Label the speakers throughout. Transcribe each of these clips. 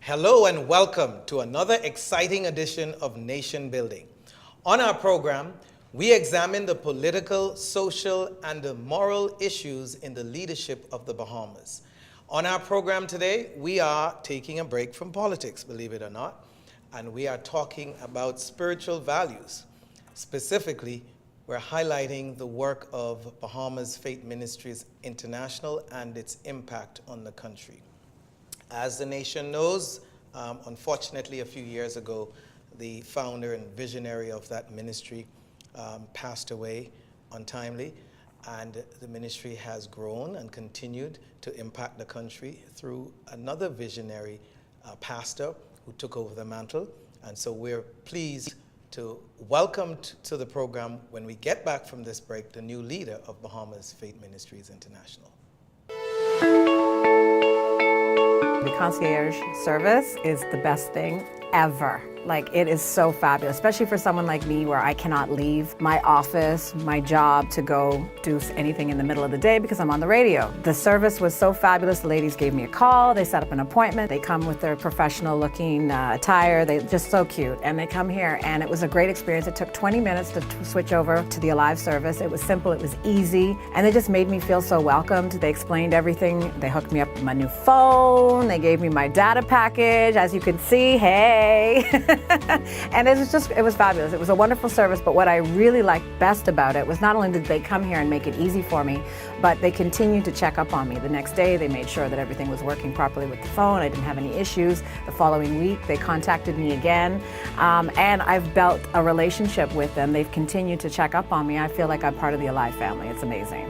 Speaker 1: Hello and welcome to another exciting edition of Nation Building. On our program, we examine the political, social, and the moral issues in the leadership of the Bahamas. On our program today, we are taking a break from politics, believe it or not, and we are talking about spiritual values. Specifically, we're highlighting the work of Bahamas Faith Ministries International and its impact on the country. As the nation knows, unfortunately a few years ago, the founder and visionary of that ministry passed away untimely, and the ministry has grown and continued to impact the country through another visionary pastor who took over the mantle. And so we're pleased to welcome to the program, when we get back from this break, the new leader of Bahamas Faith Ministries International.
Speaker 2: The concierge service is the best thing ever. Like, it is so fabulous, especially for someone like me where I cannot leave my office, my job, to go do anything in the middle of the day because I'm on the radio. The service was so fabulous. The ladies gave me a call, they set up an appointment, they come with their professional looking attire, they're just so cute, and they come here, and it was a great experience. It took 20 minutes to switch over to the Alive service. It was simple, it was easy, and they just made me feel so welcomed. They explained everything. They hooked me up with my new phone, they gave me my data package, as you can see, hey. And it was fabulous. It was a wonderful service, but what I really liked best about it was not only did they come here and make it easy for me, but they continued to check up on me. The next day, they made sure that everything was working properly with the phone. I didn't have any issues. The following week, they contacted me again, and I've built a relationship with them. They've continued to check up on me. I feel like I'm part of the Alive family. It's amazing.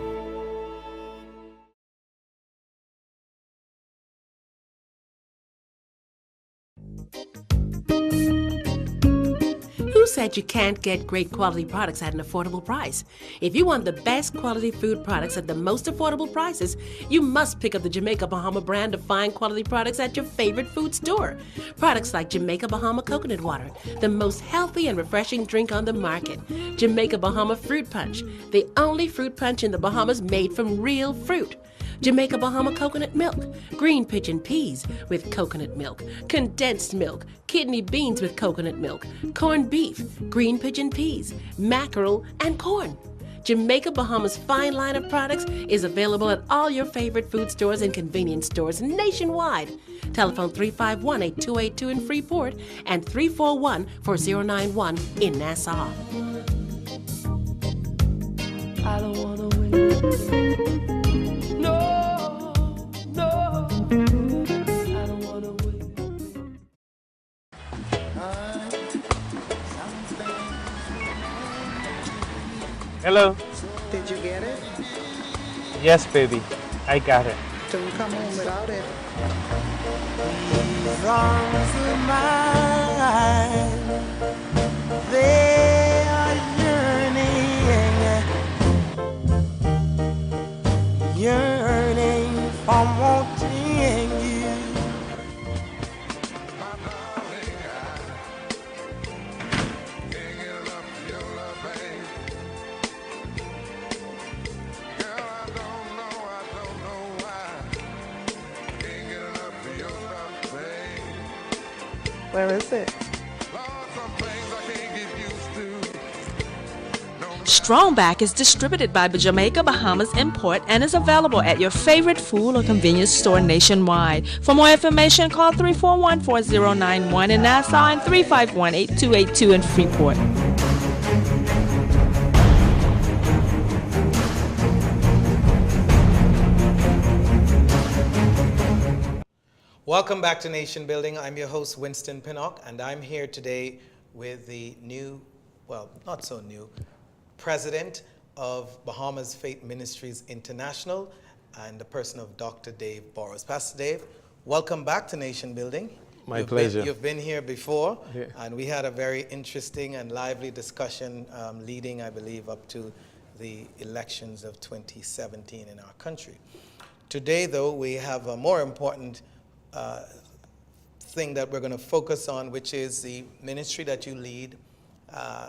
Speaker 3: Who said you can't get great quality products at an affordable price? If you want the best quality food products at the most affordable prices, you must pick up the Jamaica Bahama brand of fine quality products at your favorite food store. Products like Jamaica Bahama Coconut Water, the most healthy and refreshing drink on the market. Jamaica Bahama Fruit Punch, the only fruit punch in the Bahamas made from real fruit. Jamaica Bahama Coconut Milk, green pigeon peas with coconut milk, condensed milk, kidney beans with coconut milk, corned beef, green pigeon peas, mackerel, and corn. Jamaica Bahama's fine line of products is available at all your favorite food stores and convenience stores nationwide. Telephone 351-8282 in Freeport and 341-4091 in Nassau. I don't want to wait.
Speaker 4: Hello.
Speaker 5: Did you get it?
Speaker 4: Yes, baby. I got it.
Speaker 5: Don't come home without it.
Speaker 6: These arms of mine, they are yearning for wanting you.
Speaker 5: Where is it?
Speaker 7: Strongback is distributed by Jamaica Bahamas Import and is available at your favorite food or convenience store nationwide. For more information, call 341-4091 in Nassau and 351-8282 in Freeport.
Speaker 1: Welcome back to Nation Building. I'm your host, Winston Pinnock, and I'm here today with the new, well, not so new, president of Bahamas Faith Ministries International, and the person of Dr. Dave Borrows. Pastor Dave, welcome back to Nation Building.
Speaker 4: My pleasure.
Speaker 1: You've been here before,
Speaker 4: Yeah.
Speaker 1: and we had a very interesting and lively discussion leading, I believe, up to the elections of 2017 in our country. Today, though, we have a more important thing that we're going to focus on, which is the ministry that you lead.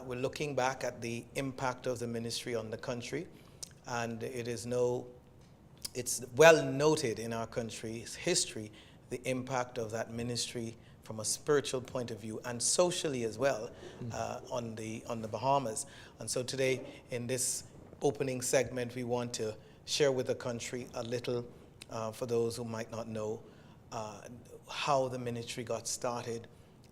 Speaker 1: We're looking back at the impact of the ministry on the country, and it's well noted in our country's history the impact of that ministry from a spiritual point of view and socially as well on the Bahamas. And so today in this opening segment, we want to share with the country a little, for those who might not know, how the ministry got started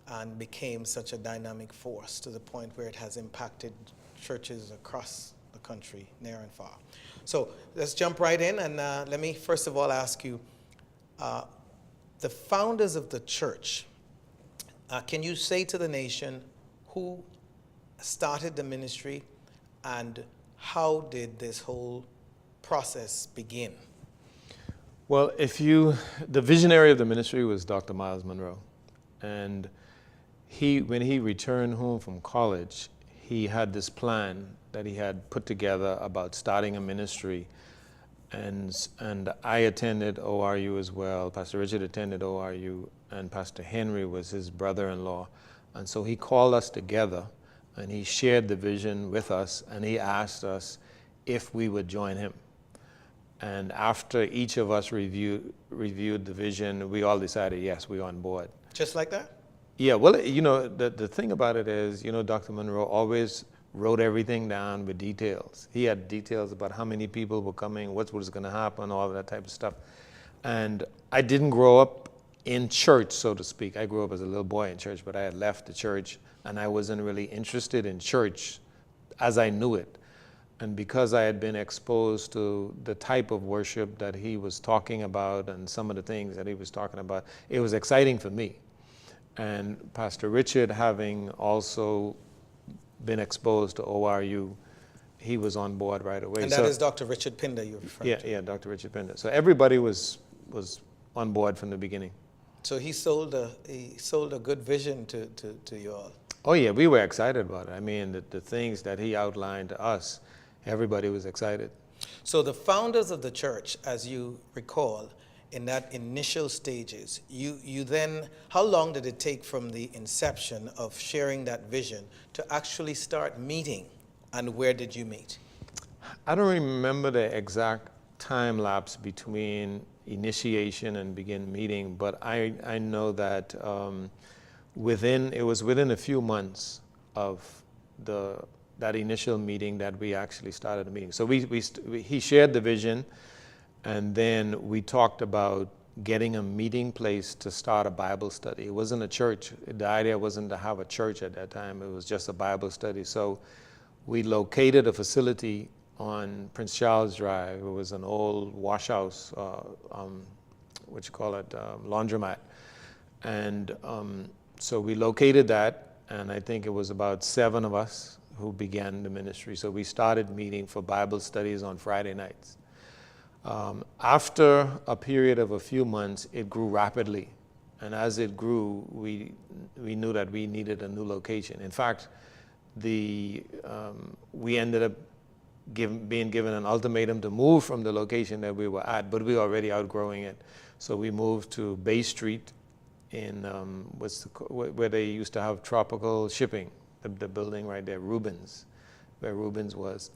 Speaker 1: and became such a dynamic force to the point where it has impacted churches across the country, near and far. So let's jump right in, and let me first of all ask you, the founders of the church, can you say to the nation who started the ministry and how did this whole process begin?
Speaker 4: Well, the visionary of the ministry was Dr. Miles Monroe. And when he returned home from college, he had this plan that he had put together about starting a ministry. And I attended ORU as well. Pastor Richard attended ORU, and Pastor Henry was his brother-in-law. And so he called us together, and he shared the vision with us, and he asked us if we would join him. And after each of us reviewed the vision, we all decided, yes, we're on board.
Speaker 1: Just like that?
Speaker 4: Yeah, well, the thing about it is, Dr. Monroe always wrote everything down with details. He had details about how many people were coming, what was going to happen, all of that type of stuff. And I didn't grow up in church, so to speak. I grew up as a little boy in church, but I had left the church, and I wasn't really interested in church as I knew it. And because I had been exposed to the type of worship that he was talking about and some of the things that he was talking about, it was exciting for me. And Pastor Richard, having also been exposed to ORU, he was on board right away.
Speaker 1: And that is Dr. Richard Pinder you're referring to?
Speaker 4: Yeah, Dr. Richard Pinder. So everybody was on board from the beginning.
Speaker 1: So he sold a good vision to you all.
Speaker 4: Oh yeah, we were excited about it. I mean, the things that he outlined to us, everybody was excited.
Speaker 1: So the founders of the church, as you recall, in that initial stages, you then, how long did it take from the inception of sharing that vision to actually start meeting, and where did you meet?
Speaker 4: I don't remember the exact time lapse between initiation and begin meeting, but I know that it was within a few months of that initial meeting that we actually started the meeting. So he shared the vision, and then we talked about getting a meeting place to start a Bible study. It wasn't a church. The idea wasn't to have a church at that time. It was just a Bible study. So we located a facility on Prince Charles Drive. It was an old wash house, laundromat. And so we located that, and I think it was about 7 of us who began the ministry. So we started meeting for Bible studies on Friday nights. After a period of a few months, it grew rapidly. And as it grew, we knew that we needed a new location. In fact, we ended up being given an ultimatum to move from the location that we were at, but we were already outgrowing it. So we moved to Bay Street in where they used to have Tropical Shipping, the building right there, Rubens, where Rubens was.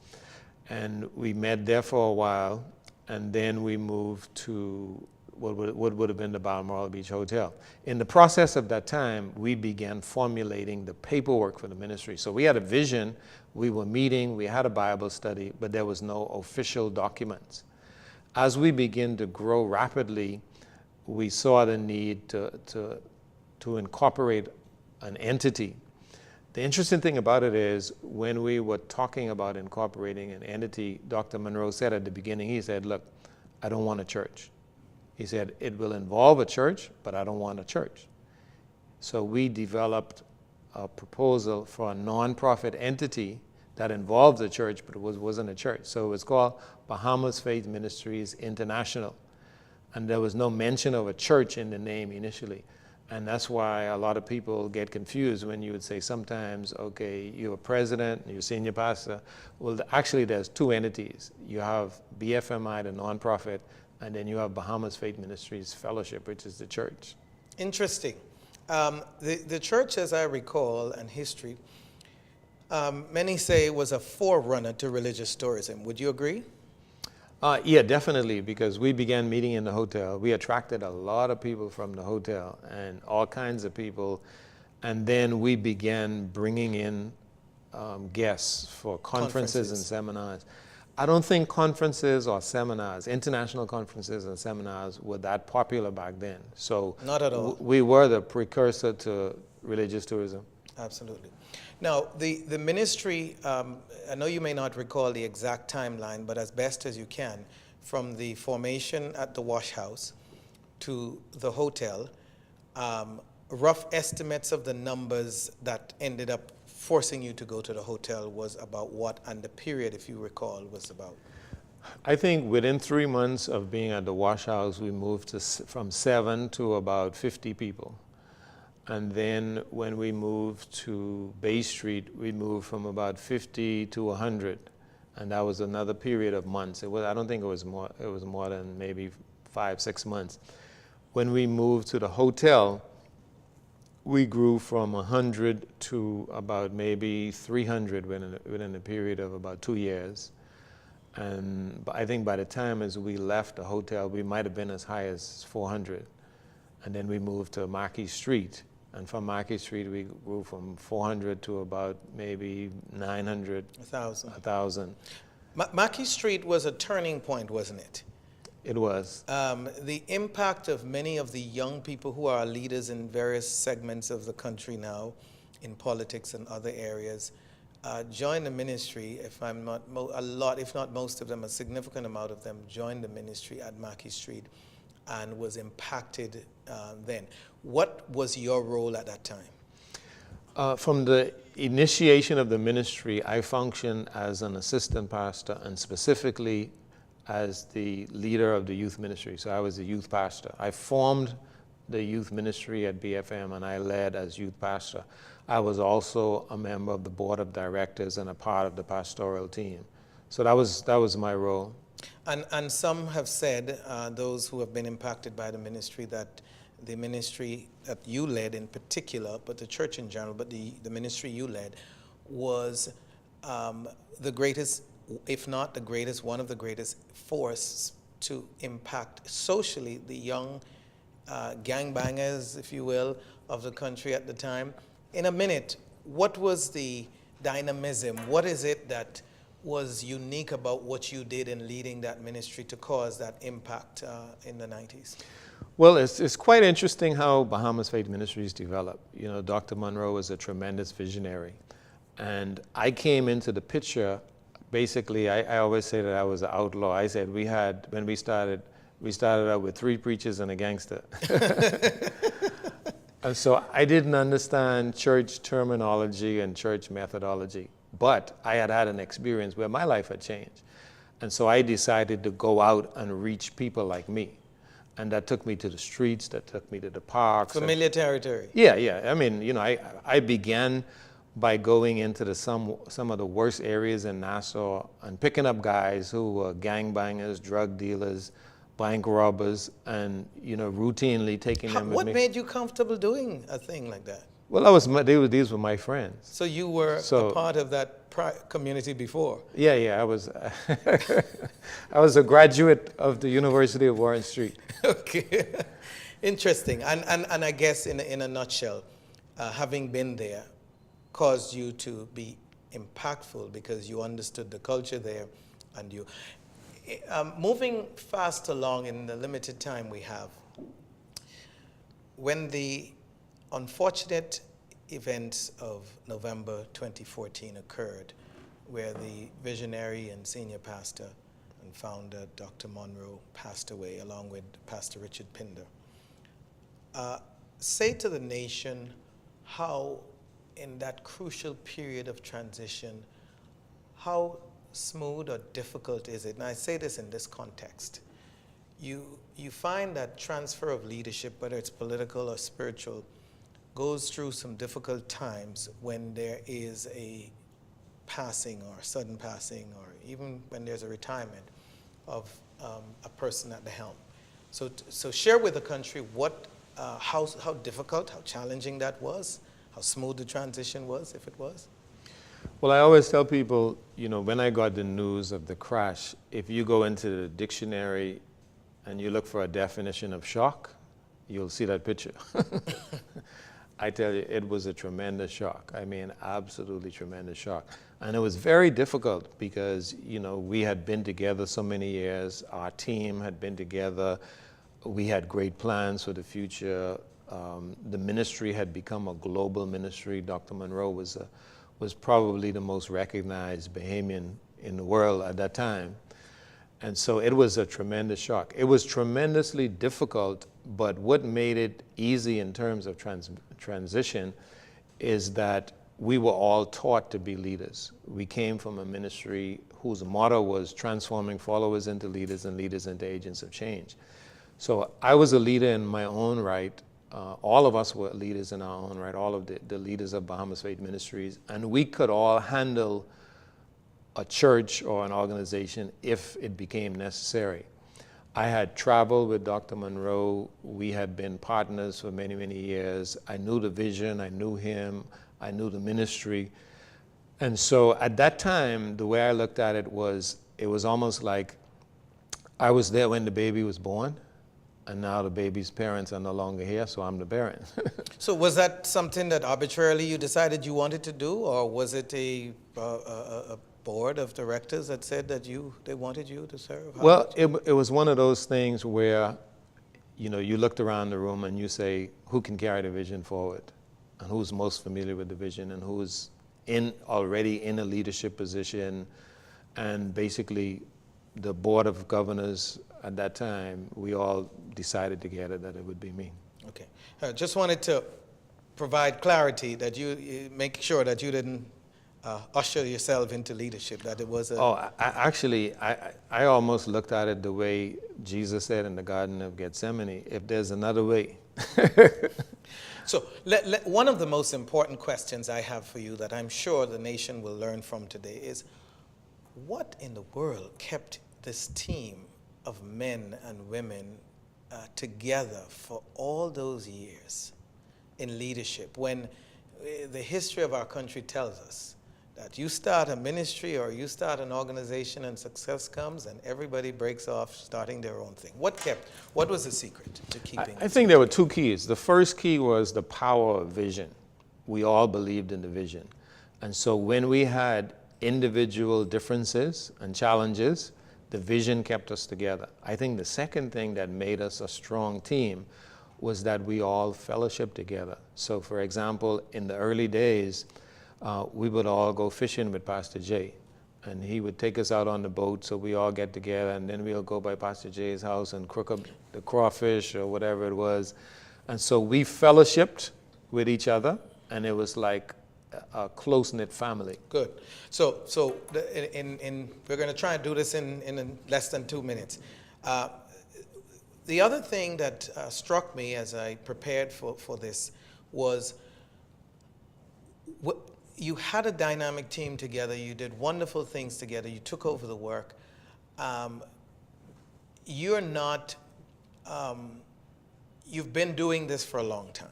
Speaker 4: And we met there for a while. And then we moved to what would have been the Balmoral Beach Hotel. In the process of that time, we began formulating the paperwork for the ministry. So we had a vision, we were meeting, we had a Bible study, but there was no official documents. As we began to grow rapidly, we saw the need to incorporate an entity. The interesting thing about it is when we were talking about incorporating an entity, Dr. Monroe said at the beginning, he said, look, I don't want a church. He said, it will involve a church, but I don't want a church. So we developed a proposal for a nonprofit entity that involved a church, but it wasn't a church. So it was called BahamasFaithMinistries International. And there was no mention of a church in the name initially. And that's why a lot of people get confused when you would say sometimes, okay, you're a president, you're a senior pastor. Well, actually, there's 2 entities. You have BFMI, the nonprofit, and then you have Bahamas Faith Ministries Fellowship, which is the church.
Speaker 1: Interesting. The church, as I recall, and history, many say was a forerunner to religious tourism. Would you agree?
Speaker 4: Yeah, definitely, because we began meeting in the hotel. We attracted a lot of people from the hotel and all kinds of people. And then we began bringing in guests for conferences and seminars. I don't think conferences or seminars, international conferences and seminars, were that popular back then. So
Speaker 1: not at all.
Speaker 4: We were the precursor to religious tourism.
Speaker 1: Absolutely. Now, the ministry, I know you may not recall the exact timeline, but as best as you can, from the formation at the wash house to the hotel, rough estimates of the numbers that ended up forcing you to go to the hotel was about what, and the period, if you recall, was about?
Speaker 4: I think within 3 months of being at the wash house, we moved from 7 to about 50 people. And then when we moved to Bay Street, we moved from about 50 to 100. And that was another period of months. I don't think it was more than maybe 5-6 months. When we moved to the hotel, we grew from 100 to about maybe 300 within a period of about 2 years. And I think by the time as we left the hotel, we might have been as high as 400. And then we moved to Marquis Street. And from Marquis Street, we grew from 400 to about maybe 900. 1,000.
Speaker 1: Marquis Street was a turning point, wasn't it?
Speaker 4: It was.
Speaker 1: The impact of many of the young people who are leaders in various segments of the country now, in politics and other areas, joined the ministry. If I'm not a lot, if not most of them, a significant amount of them joined the ministry at Marquis Street, and was impacted then. What was your role at that time?
Speaker 4: From the initiation of the ministry, I functioned as an assistant pastor and specifically as the leader of the youth ministry. So I was the youth pastor. I formed the youth ministry at BFM and I led as youth pastor. I was also a member of the board of directors and a part of the pastoral team. So that was my role.
Speaker 1: And some have said, those who have been impacted by the ministry, that the ministry that you led in particular, but the church in general, but the ministry you led was the greatest, if not the greatest, one of the greatest force to impact socially the young gangbangers, if you will, of the country at the time. In a minute, what was the dynamism? What is it that was unique about what you did in leading that ministry to cause that impact in the 90s?
Speaker 4: Well, it's quite interesting how Bahamas Faith Ministries developed. You know, Dr. Monroe was a tremendous visionary. And I came into the picture, basically, I always say that I was an outlaw. I said when we started out with 3 preachers and a gangster. And so I didn't understand church terminology and church methodology. But I had an experience where my life had changed. And so I decided to go out and reach people like me. And that took me to the streets, that took me to the parks.
Speaker 1: Familiar territory.
Speaker 4: Yeah. I mean, you know, I began by going into some of the worst areas in Nassau and picking up guys who were gangbangers, drug dealers, bank robbers, and, you know, routinely taking them with me.
Speaker 1: What made you comfortable doing a thing like that?
Speaker 4: Well, these were my friends.
Speaker 1: So you were a part of that community before?
Speaker 4: Yeah, I was I was a graduate of the University of Warren Street.
Speaker 1: Okay, interesting. And I guess in a nutshell, having been there caused you to be impactful because you understood the culture there, and you moving fast along in the limited time we have. When the unfortunate events of November 2014 occurred, where the visionary and senior pastor and founder Dr. Monroe passed away, along with Pastor Richard Pinder. Say to the nation how, in that crucial period of transition, how smooth or difficult is it? And I say this in this context. You find that transfer of leadership, whether it's political or spiritual, goes through some difficult times when there is a passing or sudden passing, or even when there's a retirement of a person at the helm. So share with the country how difficult, how challenging that was, how smooth the transition was, if it was.
Speaker 4: Well, I always tell people, when I got the news of the crash, if you go into the dictionary and you look for a definition of shock, you'll see that picture. I tell you, it was a tremendous shock. I mean, absolutely tremendous shock. And it was very difficult because, we had been together so many years. Our team had been together. We had great plans for the future. The ministry had become a global ministry. Dr. Monroe was probably the most recognized Bahamian in the world at that time. And so it was a tremendous shock. It was tremendously difficult, but what made it easy in terms of transition is that we were all taught to be leaders. We came from a ministry whose motto was transforming followers into leaders and leaders into agents of change. So I was a leader in my own right. All of us were leaders in our own right, all of the leaders of Bahamas Faith Ministries, and we could all handle a church or an organization if it became necessary. I had traveled with Dr. Monroe. We had been partners for many, many years. I knew the vision, I knew him, I knew the ministry. And so at that time, the way I looked at it was almost like I was there when the baby was born, and now the baby's parents are no longer here, so I'm the parent.
Speaker 1: So was that something that arbitrarily you decided you wanted to do, or was it a board of directors that said that they wanted you to serve?
Speaker 4: Well, it was one of those things where, you looked around the room and you say, who can carry the vision forward? And who's most familiar with the vision, and who's already in a leadership position. And basically, the board of governors at that time, we all decided together that it would be me.
Speaker 1: Okay. I just wanted to provide clarity that you make sure that you didn't usher yourself into leadership, that it was a...
Speaker 4: Oh, I almost looked at it the way Jesus said in the Garden of Gethsemane, if there's another way.
Speaker 1: So one of the most important questions I have for you that I'm sure the nation will learn from today is, what in the world kept this team of men and women together for all those years in leadership, when the history of our country tells us that you start a ministry or you start an organization and success comes and everybody breaks off starting their own thing? What was the secret to keeping
Speaker 4: I think there were two keys. The first key was the power of vision. We all believed in the vision. And so when we had individual differences and challenges, the vision kept us together. I think the second thing that made us a strong team was that we all fellowshiped together. So for example, in the early days, we would all go fishing with Pastor Jay, and he would take us out on the boat, so we all get together, and then we'll go by Pastor Jay's house and cook up the crawfish or whatever it was. And so we fellowshipped with each other, and it was like a close-knit family.
Speaker 1: Good. So we're going to try and do this in less than 2 minutes. The other thing that struck me as I prepared for this was you had a dynamic team together. You did wonderful things together. You took over the work. You're not, you've been doing this for a long time.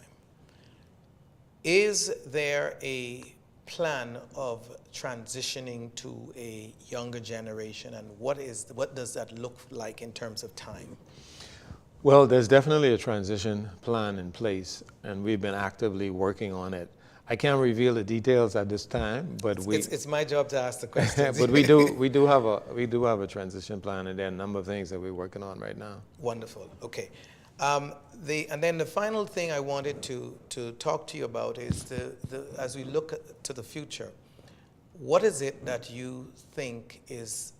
Speaker 1: Is there a plan of transitioning to a younger generation, and what does that look like in terms of time?
Speaker 4: Well, there's definitely a transition plan in place, and we've been actively working on it. I can't reveal the details at this time, but
Speaker 1: it's my job to ask the questions.
Speaker 4: But we do have a transition plan, and there are a number of things that we're working on right now.
Speaker 1: Wonderful. Okay. And then the final thing I wanted to talk to you about is as we look to the future, what is it that you think is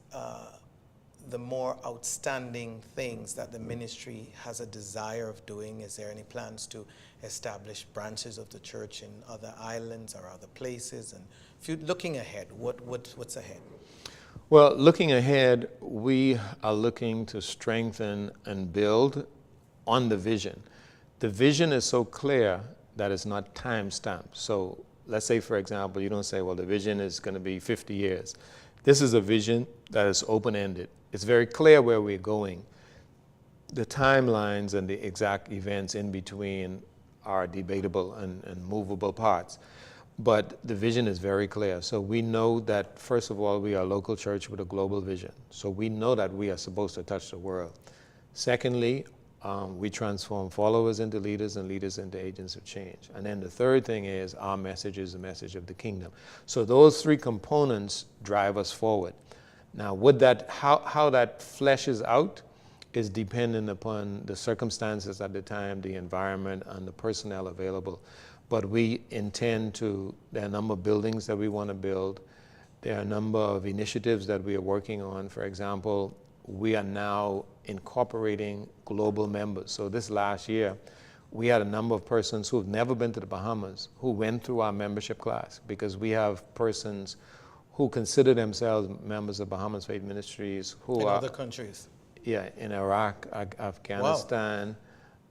Speaker 1: the more outstanding things that the ministry has a desire of doing? Is there any plans to establish branches of the church in other islands or other places? And if you're looking ahead, what's ahead?
Speaker 4: Well, looking ahead, we are looking to strengthen and build on the vision. The vision is so clear that it's not time-stamped. So let's say, for example, you don't say, well, the vision is going to be 50 years. This is a vision that is open-ended. It's very clear where we're going. The timelines and the exact events in between are debatable and movable parts. But the vision is very clear. So we know that, first of all, we are a local church with a global vision. So we know that we are supposed to touch the world. Secondly, we transform followers into leaders and leaders into agents of change. And then the third thing is our message is the message of the kingdom. So those three components drive us forward. Now, would that, how that fleshes out is dependent upon the circumstances at the time, the environment, and the personnel available. But we intend to, there are a number of buildings that we want to build. There are a number of initiatives that we are working on. For example, we are now incorporating global members. So this last year, we had a number of persons who have never been to the Bahamas who went through our membership class, because we have persons who consider themselves members of Bahamas Faith Ministries who
Speaker 1: in
Speaker 4: are
Speaker 1: other countries.
Speaker 4: Yeah, in Iraq, Afghanistan,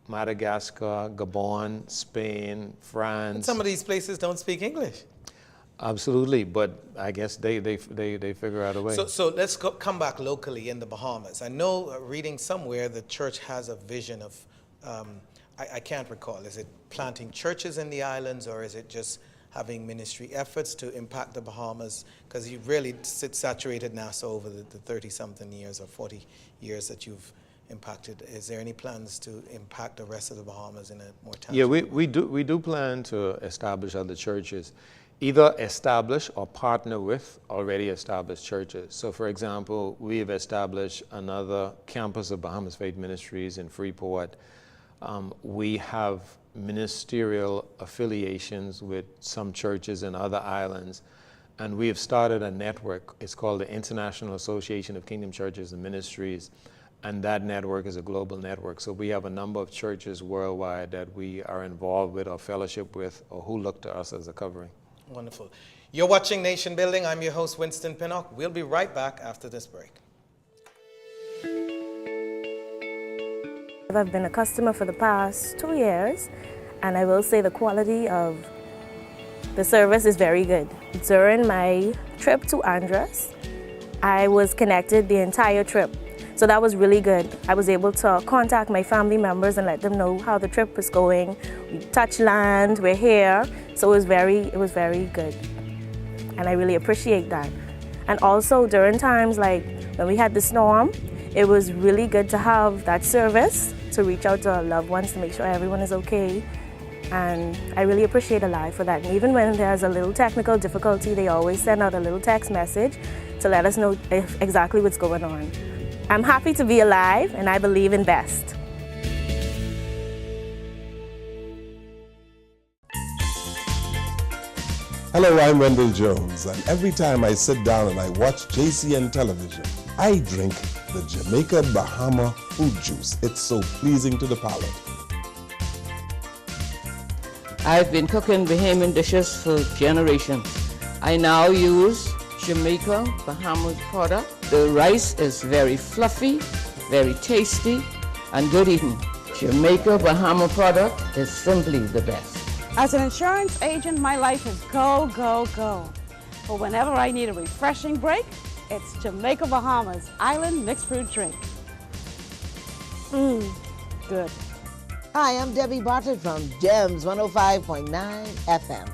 Speaker 4: Madagascar, Gabon, Spain, France.
Speaker 1: And some of these places don't speak English.
Speaker 4: Absolutely, but I guess they figure out a way.
Speaker 1: So let's come back locally in the Bahamas. I know reading somewhere the church has a vision of, I can't recall, is it planting churches in the islands, or is it just having ministry efforts to impact the Bahamas? Because you really saturated NASA over the 30-something years or 40 years that you've impacted. Is there any plans to impact the rest of the Bahamas in a more tangible
Speaker 4: Yeah,
Speaker 1: way?
Speaker 4: we do plan to establish other churches, either establish or partner with already established churches. So for example, we have established another campus of Bahamas Faith Ministries in Freeport. We have ministerial affiliations with some churches in other islands, and we have started a network. It's called the International Association of Kingdom Churches and Ministries, and that network is a global network. So we have a number of churches worldwide that we are involved with or fellowship with, or who look to us as a covering.
Speaker 1: Wonderful. You're watching Nation Building. I'm your host, Winston Pinnock. We'll be right back after this break.
Speaker 8: I've been a customer for the past 2 years, and I will say the quality of the service is very good. During my trip to Andros, I was connected the entire trip, so that was really good. I was able to contact my family members and let them know how the trip was going. We touched land, we're here, so it was very good, and I really appreciate that. And also during times like when we had the storm, it was really good to have that service to reach out to our loved ones to make sure everyone is okay. And I really appreciate Alive for that. And even when there's a little technical difficulty, they always send out a little text message to let us know exactly what's going on. I'm happy to be alive, and I believe in best.
Speaker 9: Hello, I'm Wendell Jones, and every time I sit down and I watch JCN television, I drink the Jamaica Bahama food juice. It's so pleasing to the palate.
Speaker 10: I've been cooking Bahamian dishes for generations. I now use Jamaica Bahamas product. The rice is very fluffy, very tasty, and good eating. Jamaica Bahama product is simply the best.
Speaker 11: As an insurance agent, my life is go, go, go. But whenever I need a refreshing break, it's Jamaica Bahamas Island Mixed Fruit Drink. Good.
Speaker 12: Hi, I'm Debbie Bartlett from GEMS 105.9 FM.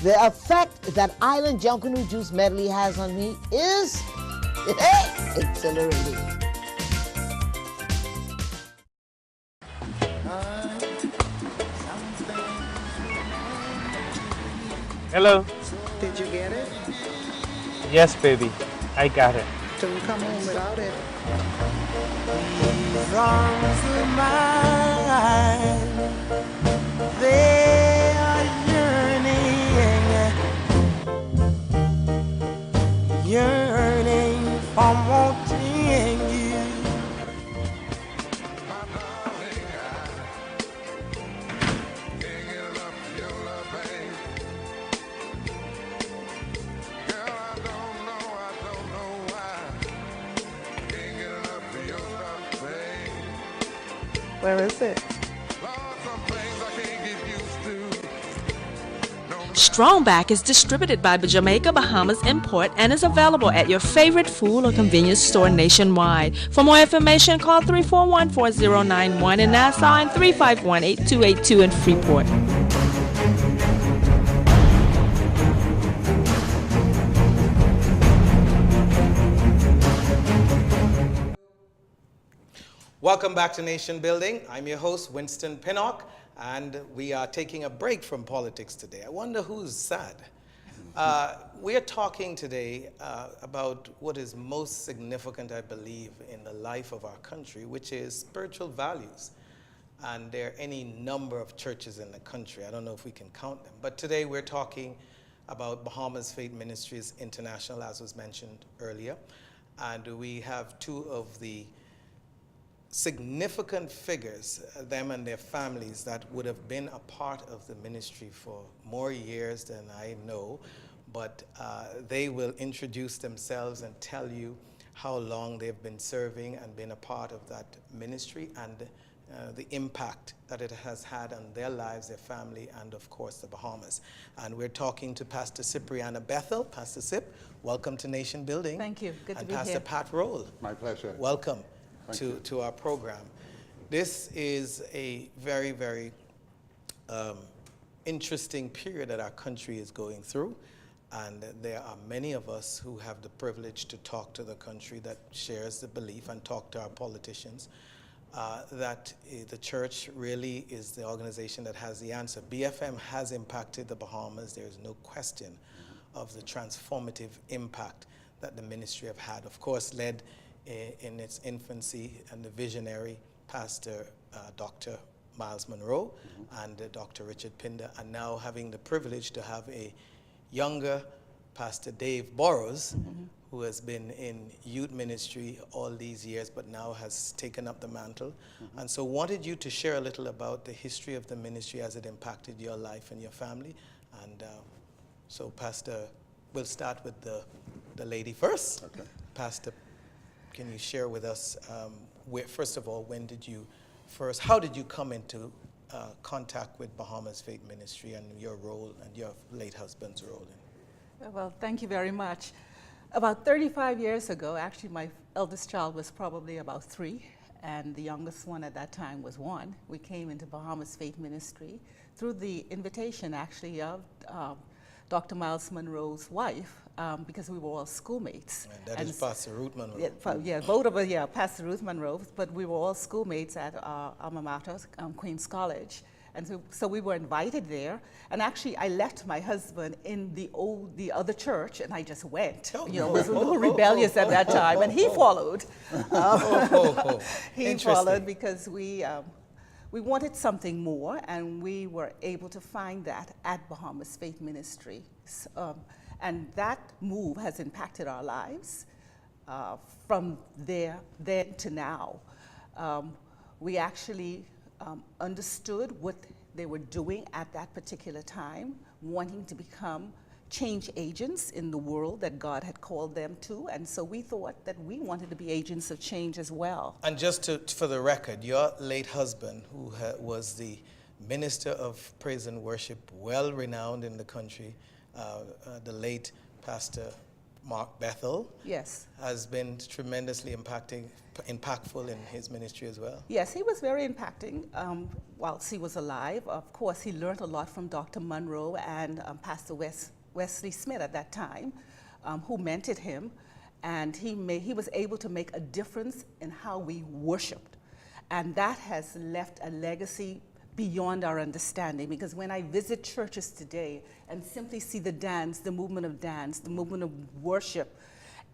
Speaker 12: The effect that Island Junkanoo Juice Medley has on me is exhilarating.
Speaker 6: Hello.
Speaker 5: Did you get it?
Speaker 6: Yes, baby. I got it.
Speaker 5: Don't come home without it.
Speaker 6: These arms of mine, they are yearning for wanting you.
Speaker 5: Where is it?
Speaker 7: Strongback is distributed by Jamaica Bahamas Import and is available at your favorite food or convenience store nationwide. For more information, call 341-4091 in Nassau and 351-8282 in Freeport.
Speaker 1: Welcome back to Nation Building. I'm your host, Winston Pinnock, and we are taking a break from politics today. I wonder who's sad. We are talking today about what is most significant, I believe, in the life of our country, which is spiritual values. And there are any number of churches in the country. I don't know if we can count them. But today we're talking about Bahamas Faith Ministries International, as was mentioned earlier. And we have two of the significant figures, them and their families, that would have been a part of the ministry for more years than I know, but they will introduce themselves and tell you how long they've been serving and been a part of that ministry and the impact that it has had on their lives, their family, and of course the Bahamas. And we're talking to Pastor Cipriana Bethel. Pastor Cip, welcome to Nation Building.
Speaker 13: Thank you, good to be
Speaker 1: Pastor
Speaker 13: here.
Speaker 1: Pat Roll.
Speaker 14: My pleasure.
Speaker 1: Welcome to our program. This is a very, very interesting period that our country is going through, and there are many of us who have the privilege to talk to the country that shares the belief and talk to our politicians that the church really is the organization that has the answer. BFM has impacted the Bahamas. There is no question of the transformative impact that the ministry have had. Of course, led in its infancy and the visionary Pastor Dr. Miles Monroe and Dr. Richard Pinder, and now having the privilege to have a younger Pastor Dave Burrows, who has been in youth ministry all these years, but now has taken up the mantle. And so wanted you to share a little about the history of the ministry as it impacted your life and your family. And so Pastor, we'll start with the lady first.
Speaker 14: Okay.
Speaker 1: Pastor, can you share with us, first of all, how did you come into contact with Bahamas Faith Ministry and your role and your late husband's role in it?
Speaker 13: Well, thank you very much. About 35 years ago, actually my eldest child was probably about 3, and the youngest one at that time was 1. We came into Bahamas Faith Ministry through the invitation, actually, of Dr. Miles Monroe's wife, because we were all schoolmates.
Speaker 1: And that is Pastor Ruth Monroe.
Speaker 13: Yeah, both of us, Pastor Ruth Monroe, but we were all schoolmates at alma mater, Queens College. And so we were invited there, and actually I left my husband in the other church, and I just went. Was a little rebellious at that time, and he followed. He followed because we wanted something more, and we were able to find that at Bahamas Faith Ministry. And that move has impacted our lives from then to now. We actually understood what they were doing at that particular time, wanting to become change agents in the world that God had called them to, and so we thought that we wanted to be agents of change as well.
Speaker 1: And just for the record, your late husband, who was the minister of praise and worship, well renowned in the country, the late Pastor Mark Bethel,
Speaker 13: yes,
Speaker 1: has been tremendously impactful in his ministry as well.
Speaker 13: Yes, he was very impacting whilst he was alive. Of course, he learned a lot from Dr. Monroe and Pastor Wesley Smith at that time, who mentored him, and he was able to make a difference in how we worshiped. And that has left a legacy beyond our understanding, because when I visit churches today and simply see the dance, the movement of worship,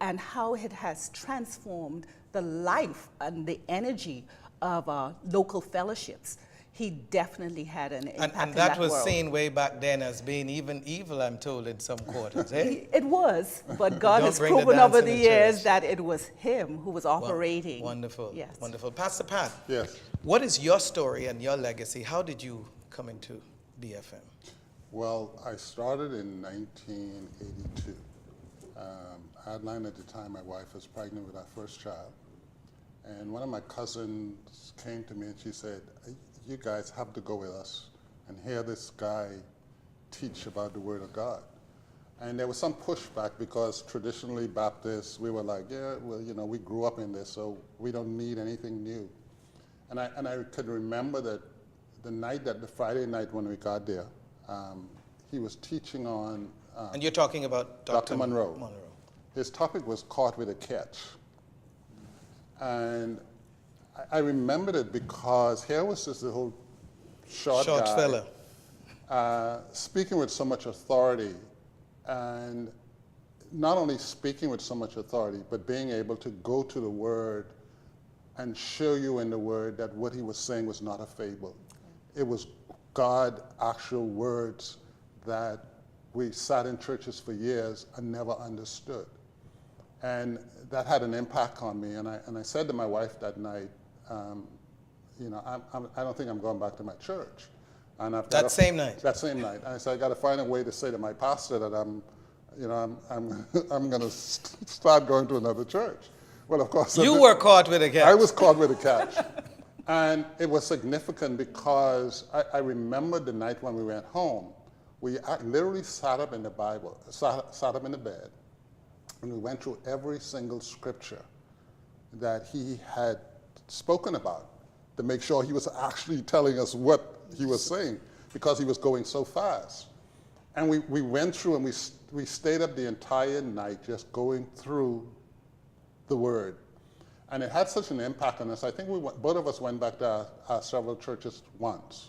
Speaker 13: and how it has transformed the life and the energy of our local fellowships, he definitely had an impact
Speaker 1: and
Speaker 13: in
Speaker 1: that was
Speaker 13: world.
Speaker 1: seen way back then as being even evil, I'm told, in some quarters. Eh?
Speaker 13: It was, but God has proven over the years that it was him who was operating.
Speaker 1: Wonderful,
Speaker 13: yes.
Speaker 1: Wonderful. Pastor Pat,
Speaker 14: yes.
Speaker 1: What is your story and your legacy? How did you come into BFM?
Speaker 14: Well, I started in 1982. Adeline, at the time, my wife, was pregnant with our first child. And one of my cousins came to me and she said, you guys have to go with us and hear this guy teach about the Word of God. And there was some pushback because traditionally Baptists, we were like, yeah, well, we grew up in this, so we don't need anything new. And I could remember that the Friday night when we got there, he was teaching on...
Speaker 1: and you're talking about
Speaker 14: Dr. Monroe. His topic was Caught with a Catch. And I remembered it because here was this little short guy,
Speaker 1: fella,
Speaker 14: speaking with so much authority, and not only speaking with so much authority, but being able to go to the Word and show you in the Word that what he was saying was not a fable. It was God, actual words that we sat in churches for years and never understood. And that had an impact on me. And I said to my wife that night, you know, I don't think I'm going back to my church. And
Speaker 1: that same night?
Speaker 14: That same night. And I said, I got to find a way to say to my pastor that I'm going to start going to another church. Well, of course.
Speaker 1: You were caught with a catch.
Speaker 14: I was caught with a catch. And it was significant because I remember the night when we went home, we literally sat up in the Bible, sat up in the bed, and we went through every single scripture that he had spoken about to make sure he was actually telling us what he was saying, because he was going so fast. And we went through and we stayed up the entire night just going through the Word. And it had such an impact on us. I think both of us went back to our several churches once.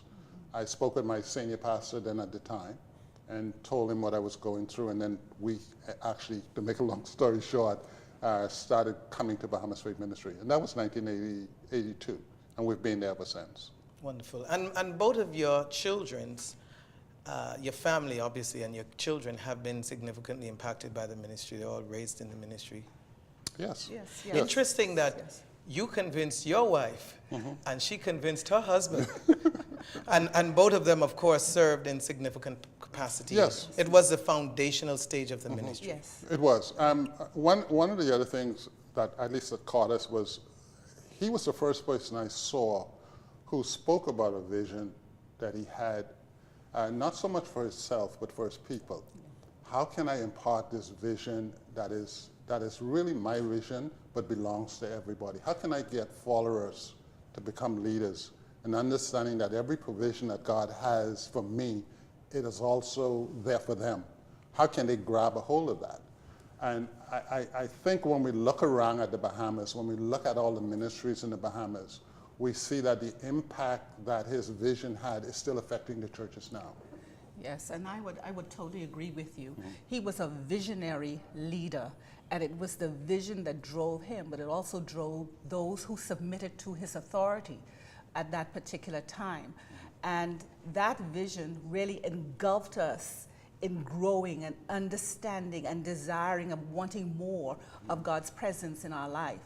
Speaker 14: I spoke with my senior pastor then at the time and told him what I was going through. And then we actually, to make a long story short, started coming to Bahamas Faith Ministry. And that was 1982. And we've been there ever since.
Speaker 1: Wonderful. And both of your children's, your family obviously, and your children have been significantly impacted by the ministry. They're all raised in the ministry.
Speaker 14: Yes.
Speaker 13: Yes, yes.
Speaker 1: Interesting that you convinced your wife and she convinced her husband. and both of them, of course, served in significant capacity.
Speaker 14: Yes.
Speaker 1: It was the foundational stage of the ministry.
Speaker 13: Yes.
Speaker 14: It was. One of the other things that at least that caught us was he was the first person I saw who spoke about a vision that he had, not so much for himself, but for his people. How can I impart this vision that is really my vision, but belongs to everybody? How can I get followers to become leaders, and understanding that every provision that God has for me, it is also there for them? How can they grab a hold of that? And I think when we look around at the Bahamas, when we look at all the ministries in the Bahamas, we see that the impact that his vision had is still affecting the churches now.
Speaker 13: Yes, and I would totally agree with you. He was a visionary leader, and it was the vision that drove him, but it also drove those who submitted to his authority at that particular time. And that vision really engulfed us in growing and understanding and desiring and wanting more of God's presence in our life.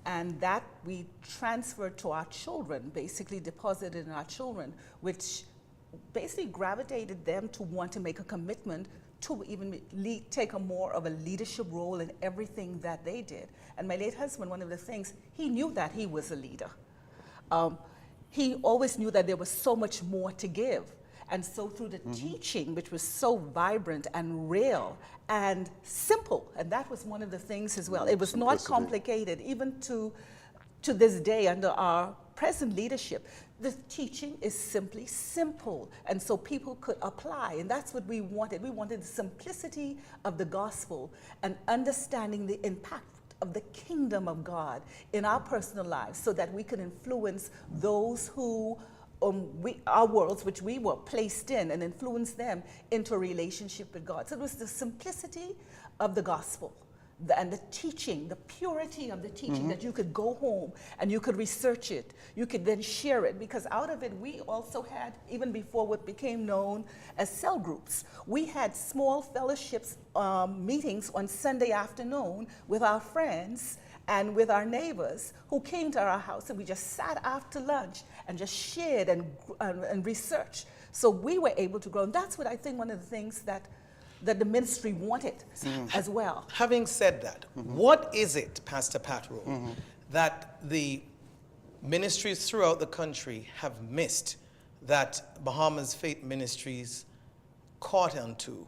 Speaker 13: And that we transferred to our children, basically deposited in our children, which basically gravitated them to want to make a commitment to even take a more of a leadership role in everything that they did. And my late husband, one of the things, he knew that he was a leader. He always knew that there was so much more to give. And so through the teaching, which was so vibrant and real and simple, and that was one of the things as well. It was not complicated, even to this day under our present leadership. The teaching is simply simple, and so people could apply, and that's what we wanted. We wanted the simplicity of the gospel and understanding the impact of the kingdom of God in our personal lives, so that we could influence those who our worlds, which we were placed in, and influence them into a relationship with God. So it was the simplicity of the gospel and the teaching, the purity of the teaching, that you could go home and you could research it. You could then share it, because out of it, we also had, even before what became known as cell groups, we had small fellowships meetings on Sunday afternoon with our friends and with our neighbors who came to our house, and we just sat after lunch and just shared and researched. So we were able to grow. And that's what I think one of the things that the ministry wanted as well.
Speaker 1: Having said that, what is it, Pastor Pat Rowe, that the ministries throughout the country have missed that Bahamas Faith Ministries caught onto,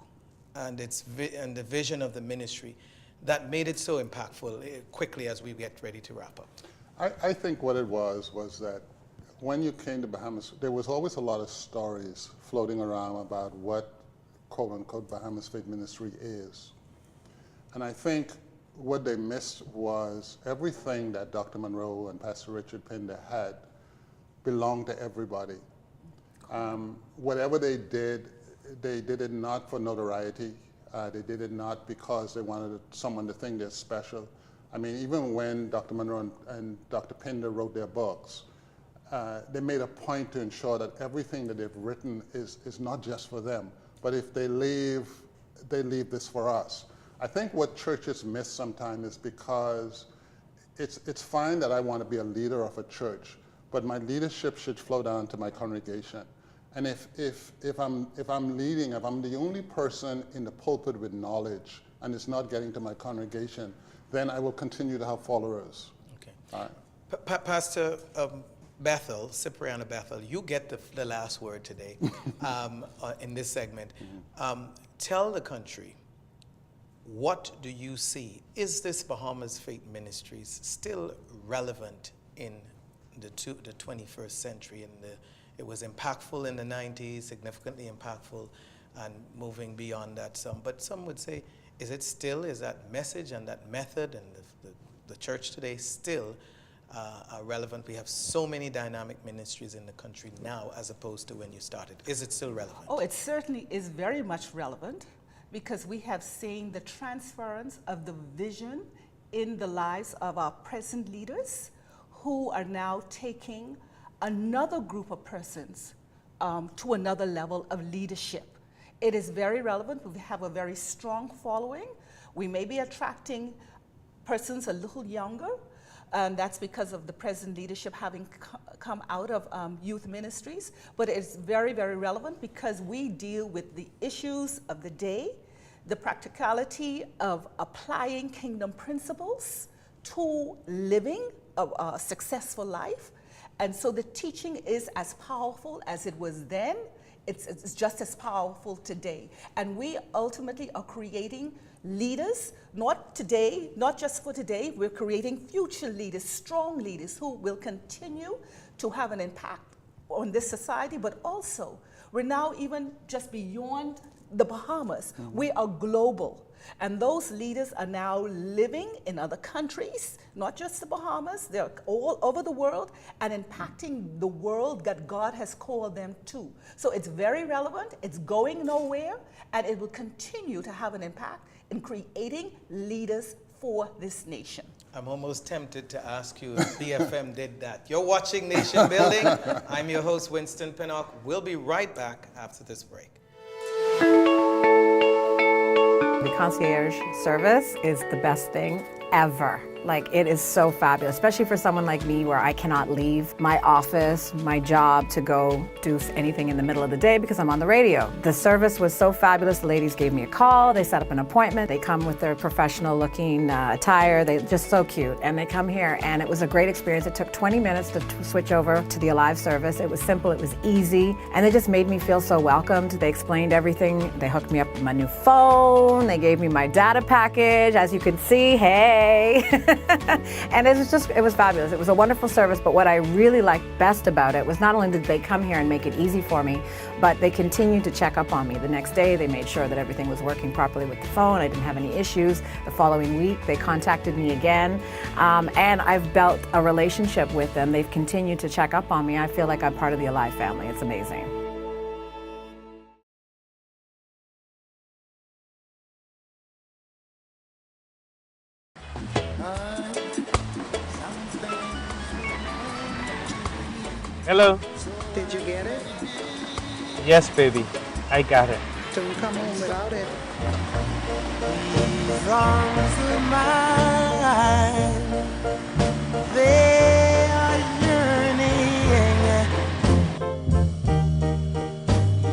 Speaker 1: and the vision of the ministry that made it so impactful, quickly as we get ready to wrap up?
Speaker 14: I think what it was that when you came to Bahamas, there was always a lot of stories floating around about what quote-unquote Bahamas Faith Ministry is. And I think what they missed was everything that Dr. Monroe and Pastor Richard Pinder had belonged to everybody. Whatever they did it not for notoriety. They did it not because they wanted someone to think they're special. I mean, even when Dr. Monroe and Dr. Pinder wrote their books, they made a point to ensure that everything that they've written is not just for them, but if they leave this for us. I think what churches miss sometimes is because it's fine that I want to be a leader of a church, but my leadership should flow down to my congregation. And if I'm leading, if I'm the only person in the pulpit with knowledge and it's not getting to my congregation, then I will continue to have followers.
Speaker 1: Okay.
Speaker 14: All right.
Speaker 1: Pastor Bethel, Cipriana Bethel, you get the last word today in this segment. Tell the country, what do you see? Is this Bahamas Faith Ministries still relevant in the 21st century? It was impactful in the 90s, significantly impactful, and moving beyond that but some would say, is that message and that method and the church today still are relevant? We have so many dynamic ministries in the country now as opposed to when you started. Is it still relevant?
Speaker 13: Oh, it certainly is very much relevant, because we have seen the transference of the vision in the lives of our present leaders, who are now taking another group of persons to another level of leadership. It is very relevant. We have a very strong following. We may be attracting persons a little younger, and that's because of the present leadership having come out of youth ministries. But it's very, very relevant because we deal with the issues of the day, the practicality of applying kingdom principles to living a successful life. And so the teaching is as powerful as it was then. It's just as powerful today. And we ultimately are creating leaders, not today, not just for today. We're creating future leaders, strong leaders who will continue to have an impact on this society, but also we're now even just beyond the Bahamas. We are global. And those leaders are now living in other countries, not just the Bahamas, they're all over the world and impacting the world that God has called them to. So it's very relevant, it's going nowhere, and it will continue to have an impact in creating leaders for this nation.
Speaker 1: I'm almost tempted to ask you if BFM did that. You're watching Nation Building. I'm your host, Winston Pinnock. We'll be right back after this break.
Speaker 2: The concierge service is the best thing ever. Like, it is so fabulous, especially for someone like me where I cannot leave my office, my job, to go do anything in the middle of the day because I'm on the radio. The service was so fabulous. The ladies gave me a call. They set up an appointment. They come with their professional looking attire. They're just so cute. And they come here, and it was a great experience. It took 20 minutes to switch over to the Alive service. It was simple. It was easy. And they just made me feel so welcomed. They explained everything. They hooked me up with my new phone. They gave me my data package. As you can see, hey. And it was fabulous. It was a wonderful service, but what I really liked best about it was not only did they come here and make it easy for me, but they continued to check up on me. The next day, they made sure that everything was working properly with the phone. I didn't have any issues. The following week, they contacted me again, and I've built a relationship with them. They've continued to check up on me. I feel like I'm part of the Alive family. It's amazing.
Speaker 6: Hello.
Speaker 5: Did you get it?
Speaker 6: Yes, baby. I got it.
Speaker 5: Don't come home without it.
Speaker 6: These arms of mine, they are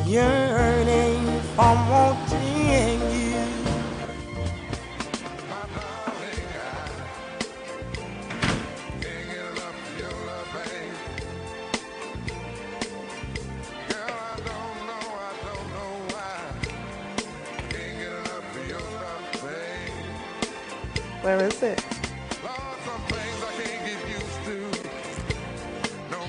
Speaker 6: yearning for wanting you.
Speaker 5: Where is it?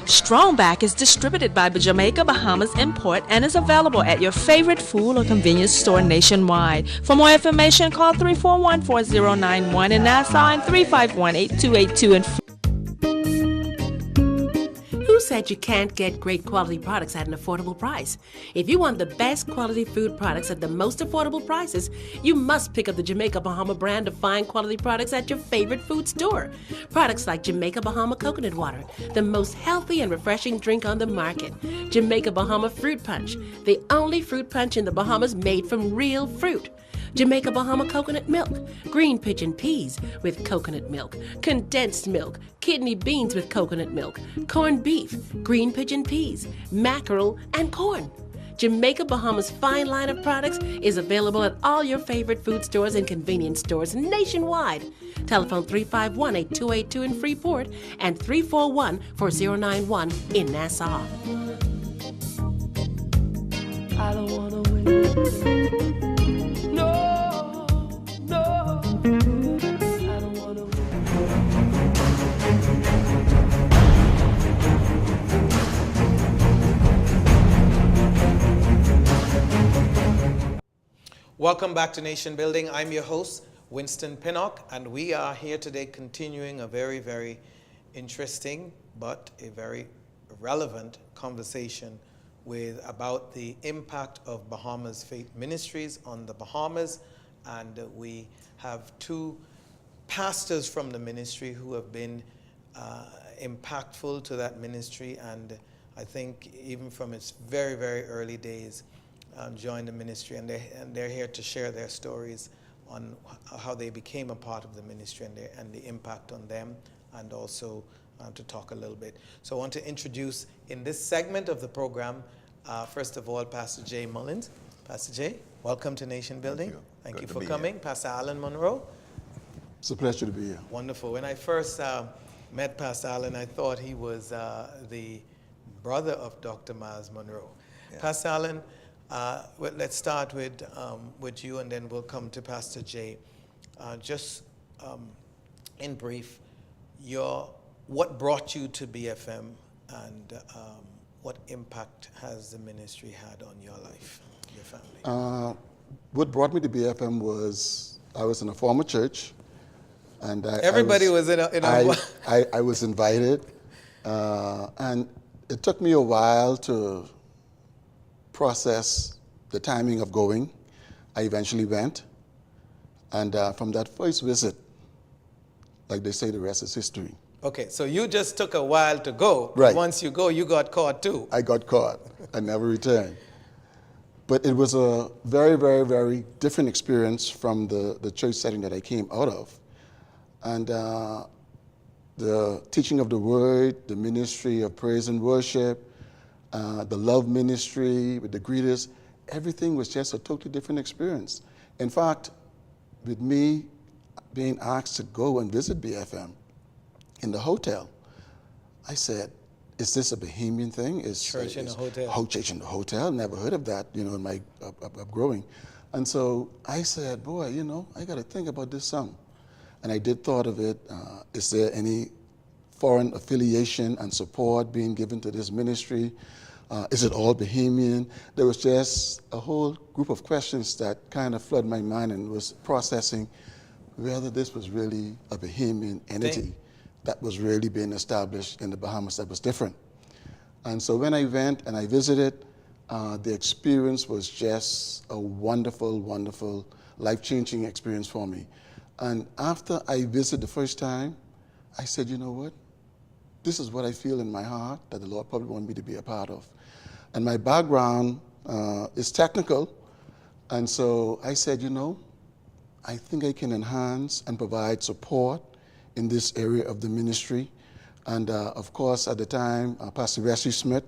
Speaker 7: Strongback is distributed by Jamaica Bahamas Import and is available at your favorite food or convenience store nationwide. For more information, call 341-4091 in Nassau and 351-8282 in
Speaker 3: Who said you can't get great quality products at an affordable price? If you want the best quality food products at the most affordable prices, you must pick up the Jamaica Bahama brand of fine quality products at your favorite food store. Products like Jamaica Bahama Coconut Water, the most healthy and refreshing drink on the market. Jamaica Bahama Fruit Punch, the only fruit punch in the Bahamas made from real fruit. Jamaica Bahama coconut milk, green pigeon peas with coconut milk, condensed milk, kidney beans with coconut milk, corned beef, green pigeon peas, mackerel, and corn. Jamaica Bahamas' fine line of products is available at all your favorite food stores and convenience stores nationwide. Telephone 351-8282 in Freeport and 341-4091 in Nassau.
Speaker 6: I don't wanna win. No, no. I don't wanna win.
Speaker 1: Welcome back to Nation Building. I'm your host, Winston Pinnock, and we are here today continuing a very, very interesting but a very relevant conversation about the impact of Bahamas Faith Ministries on the Bahamas. And we have two pastors from the ministry who have been impactful to that ministry, and I think even from its very, very early days joined the ministry, and they're here to share their stories on how they became a part of the ministry and the impact on them, and also to talk a little bit. So I want to introduce in this segment of the program, first of all, Pastor Jay Mullins. Pastor Jay, welcome to Nation Building. Thank you for coming. Here. Pastor Alan Monroe.
Speaker 15: It's a pleasure to be here.
Speaker 1: Wonderful. When I first met Pastor Alan, I thought he was the brother of Dr. Miles Monroe. Yeah. Pastor Alan, let's start with you, and then we'll come to Pastor Jay. Just in brief, what brought you to BFM, and what impact has the ministry had on your life, your family?
Speaker 15: What brought me to BFM was I was in a former church, and
Speaker 1: everybody was in a
Speaker 15: I was invited, and it took me a while to process the timing of going. I eventually went, and from that first visit, like they say, the rest is history.
Speaker 1: Okay, so you just took a while to go.
Speaker 15: Right.
Speaker 1: Once you go, you got caught too.
Speaker 15: I got caught. I never returned. But it was a very, very, very different experience from the church setting that I came out of. And the teaching of the word, the ministry of praise and worship, the love ministry with the greeters, everything was just a totally different experience. In fact, with me being asked to go and visit BFM in the hotel, I said, is this a Bahamian thing?
Speaker 1: Church in a hotel?
Speaker 15: Church in the hotel? Never heard of that, in my upgrowing. And so I said, boy, I got to think about this some. And I did thought of it. Is there any foreign affiliation and support being given to this ministry? Is it all Bahamian? There was just a whole group of questions that kind of flooded my mind, and was processing whether this was really a Bahamian entity that was really being established in the Bahamas that was different. And so when I went and I visited, the experience was just a wonderful, wonderful, life-changing experience for me. And after I visited the first time, I said, you know what? This is what I feel in my heart that the Lord probably wanted me to be a part of. And my background is technical, and so I said, I think I can enhance and provide support in this area of the ministry. And of course, at the time, Pastor Wesley Smith,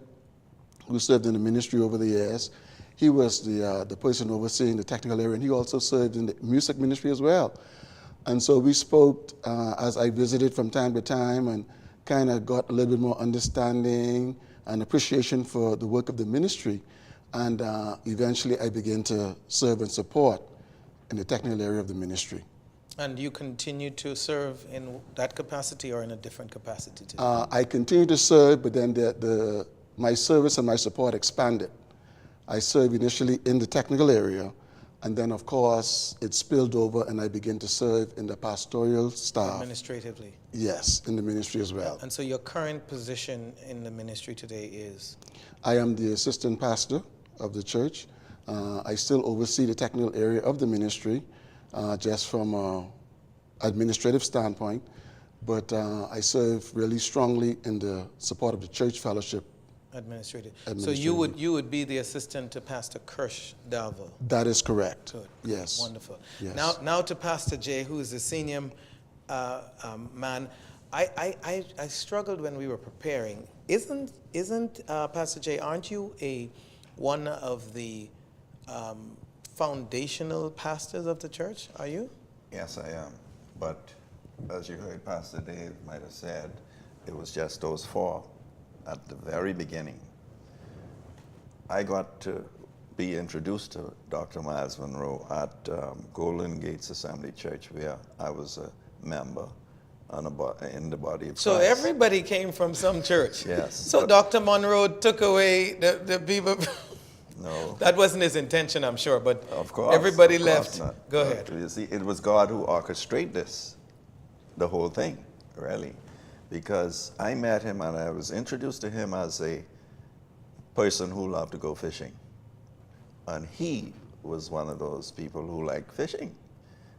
Speaker 15: who served in the ministry over the years, he was the person overseeing the technical area, and he also served in the music ministry as well. And so we spoke as I visited from time to time, and kind of got a little bit more understanding and appreciation for the work of the ministry. And eventually I began to serve and support in the technical area of the ministry.
Speaker 1: And you continue to serve in that capacity or in a different capacity today?
Speaker 15: I continue to serve, but then my service and my support expanded. I served initially in the technical area, and then, of course, it spilled over, and I began to serve in the pastoral staff.
Speaker 1: Administratively?
Speaker 15: Yes, in the ministry as well.
Speaker 1: And so your current position in the ministry today is?
Speaker 15: I am the assistant pastor of the church. I still oversee the technical area of the ministry, just from an administrative standpoint, but I serve really strongly in the support of the church fellowship.
Speaker 1: Administrative. So you would be the assistant to Pastor Kirsch Dalvo?
Speaker 15: That is correct.
Speaker 1: Good.
Speaker 15: Yes.
Speaker 1: Wonderful.
Speaker 15: Yes.
Speaker 1: Now to Pastor Jay, who is the senior man. I struggled when we were preparing. Isn't Pastor Jay, aren't you one of the foundational pastors of the church? Are you?
Speaker 16: Yes, I am. But as you heard Pastor Dave might have said, it was just those four at the very beginning. I got to be introduced to Dr. Miles Monroe at Golden Gates Assembly Church, where I was a member in the body of Christ.
Speaker 1: So everybody came from some church?
Speaker 16: Yes.
Speaker 1: So Dr. Monroe took away the people?
Speaker 16: No.
Speaker 1: That wasn't his intention, I'm sure, but
Speaker 16: of course,
Speaker 1: everybody
Speaker 16: of course
Speaker 1: left.
Speaker 16: not.
Speaker 1: Go ahead.
Speaker 16: You see, it was God who orchestrated this, the whole thing, really. Because I met him and I was introduced to him as a person who loved to go fishing. And he was one of those people who liked fishing.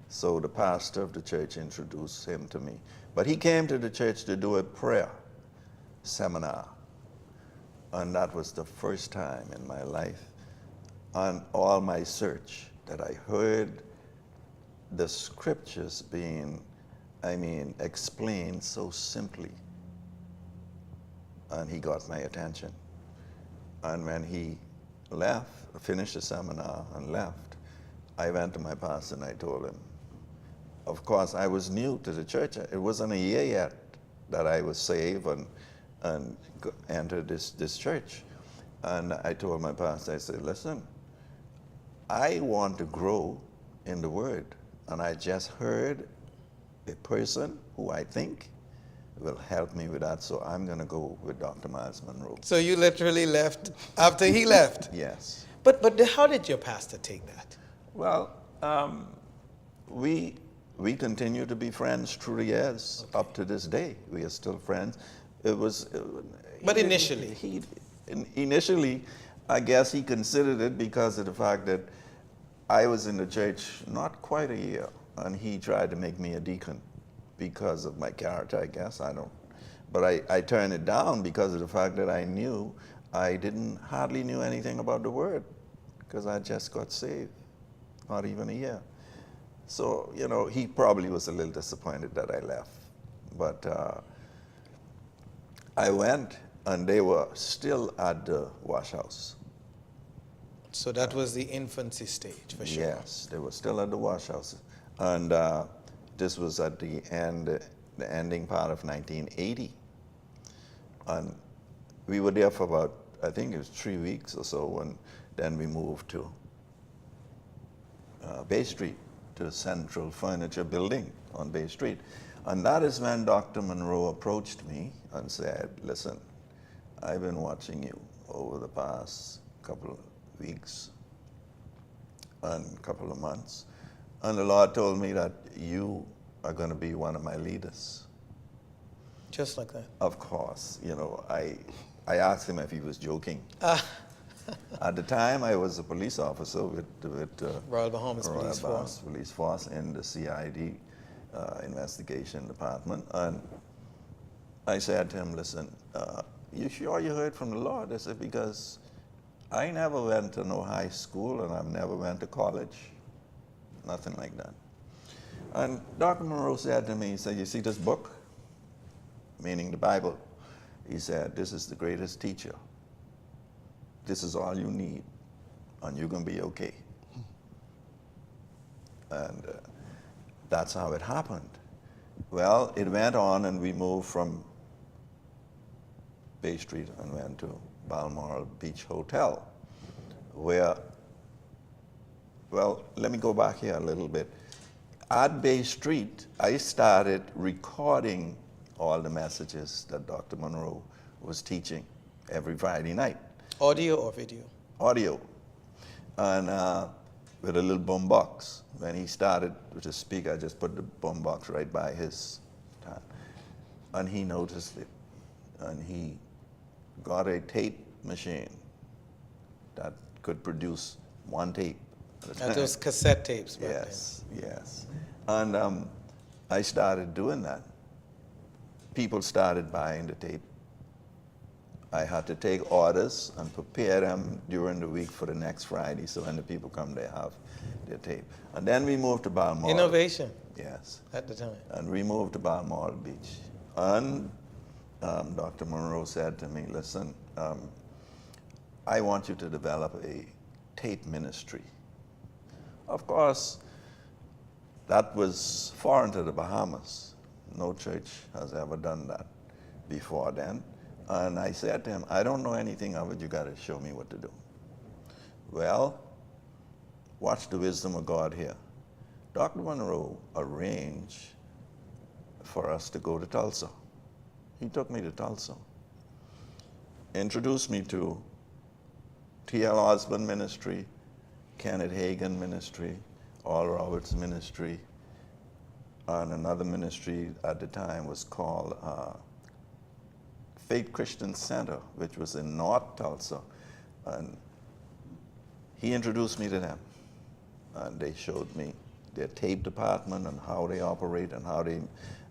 Speaker 16: So the pastor of the church introduced him to me. But he came to the church to do a prayer seminar. And that was the first time in my life, on all my search, that I heard the scriptures being, explained so simply. And he got my attention. And when he finished the seminar and left, I went to my pastor and I told him, of course, I was new to the church. It wasn't a year yet that I was saved and entered this church. And I told my pastor, I said, listen, I want to grow in the Word. And I just heard a person who I think will help me with that, so I'm going to go with Dr. Miles Monroe.
Speaker 1: So you literally left after he left?
Speaker 16: Yes.
Speaker 1: But how did your pastor take that?
Speaker 16: Well, we continue to be friends through the years. Okay. Up to this day, we are still friends. It was.
Speaker 1: But initially?
Speaker 16: Initially, I guess he considered it because of the fact that I was in the church not quite a year, and he tried to make me a deacon because of my character, I guess. I don't. But I turned it down because of the fact that I knew I hardly knew anything about the Word, because I just got saved, not even a year. So, he probably was a little disappointed that I left. But I went, and they were still at the wash house.
Speaker 1: So that was the infancy stage, for sure.
Speaker 16: Yes, they were still at the wash house. And this was at the ending part of 1980. And we were there for about, I think it was 3 weeks or so, and then we moved to Bay Street, to the Central Furniture Building on Bay Street. And that is when Dr. Monroe approached me and said, listen, I've been watching you over the past couple of weeks and couple of months, and the Lord told me that you are going to be one of my leaders.
Speaker 1: Just like that?
Speaker 16: Of course. I asked him if he was joking. At the time, I was a police officer with
Speaker 1: Royal Bahamas Police Force.
Speaker 16: Police Force in the CID investigation department. And I said to him, listen, you sure you heard from the Lord? I said, because I never went to no high school and I've never went to college. Nothing like that. And Dr. Monroe said to me, he said, you see this book? Meaning the Bible. He said, this is the greatest teacher. This is all you need, and you're going to be okay. And that's how it happened. Well, it went on, and we moved from Bay Street and went to Balmoral Beach Hotel, where, well, let me go back here a little bit. at Bay Street, I started recording all the messages that Dr. Monroe was teaching every Friday night.
Speaker 1: Audio or video?
Speaker 16: Audio. And with a little boom box. When he started with the speaker, I just put the boom box right by his time. And he noticed it. And he got a tape machine that could produce one tape at a time.
Speaker 1: And those cassette tapes back
Speaker 16: Yes, yes. And I started doing that. People started buying the tape. I had to take orders and prepare them during the week for the next Friday, so when the people come, they have their tape. And then we moved to Balmoral.
Speaker 1: Innovation.
Speaker 16: Yes.
Speaker 1: At the time.
Speaker 16: And we moved to Balmoral Beach. And Dr. Monroe said to me, listen, I want you to develop a tape ministry. Of course, that was foreign to the Bahamas. No church has ever done that before then. And I said to him, I don't know anything of it, you got to show me what to do. Well, watch the wisdom of God here. Dr. Monroe arranged for us to go to Tulsa. He took me to Tulsa, introduced me to T.L. Osborne Ministry, Kenneth Hagin Ministry, Oral Roberts Ministry, and another ministry at the time was called Faith Christian Center, which was in North Tulsa. And he introduced me to them. And they showed me their tape department and how they operate and how they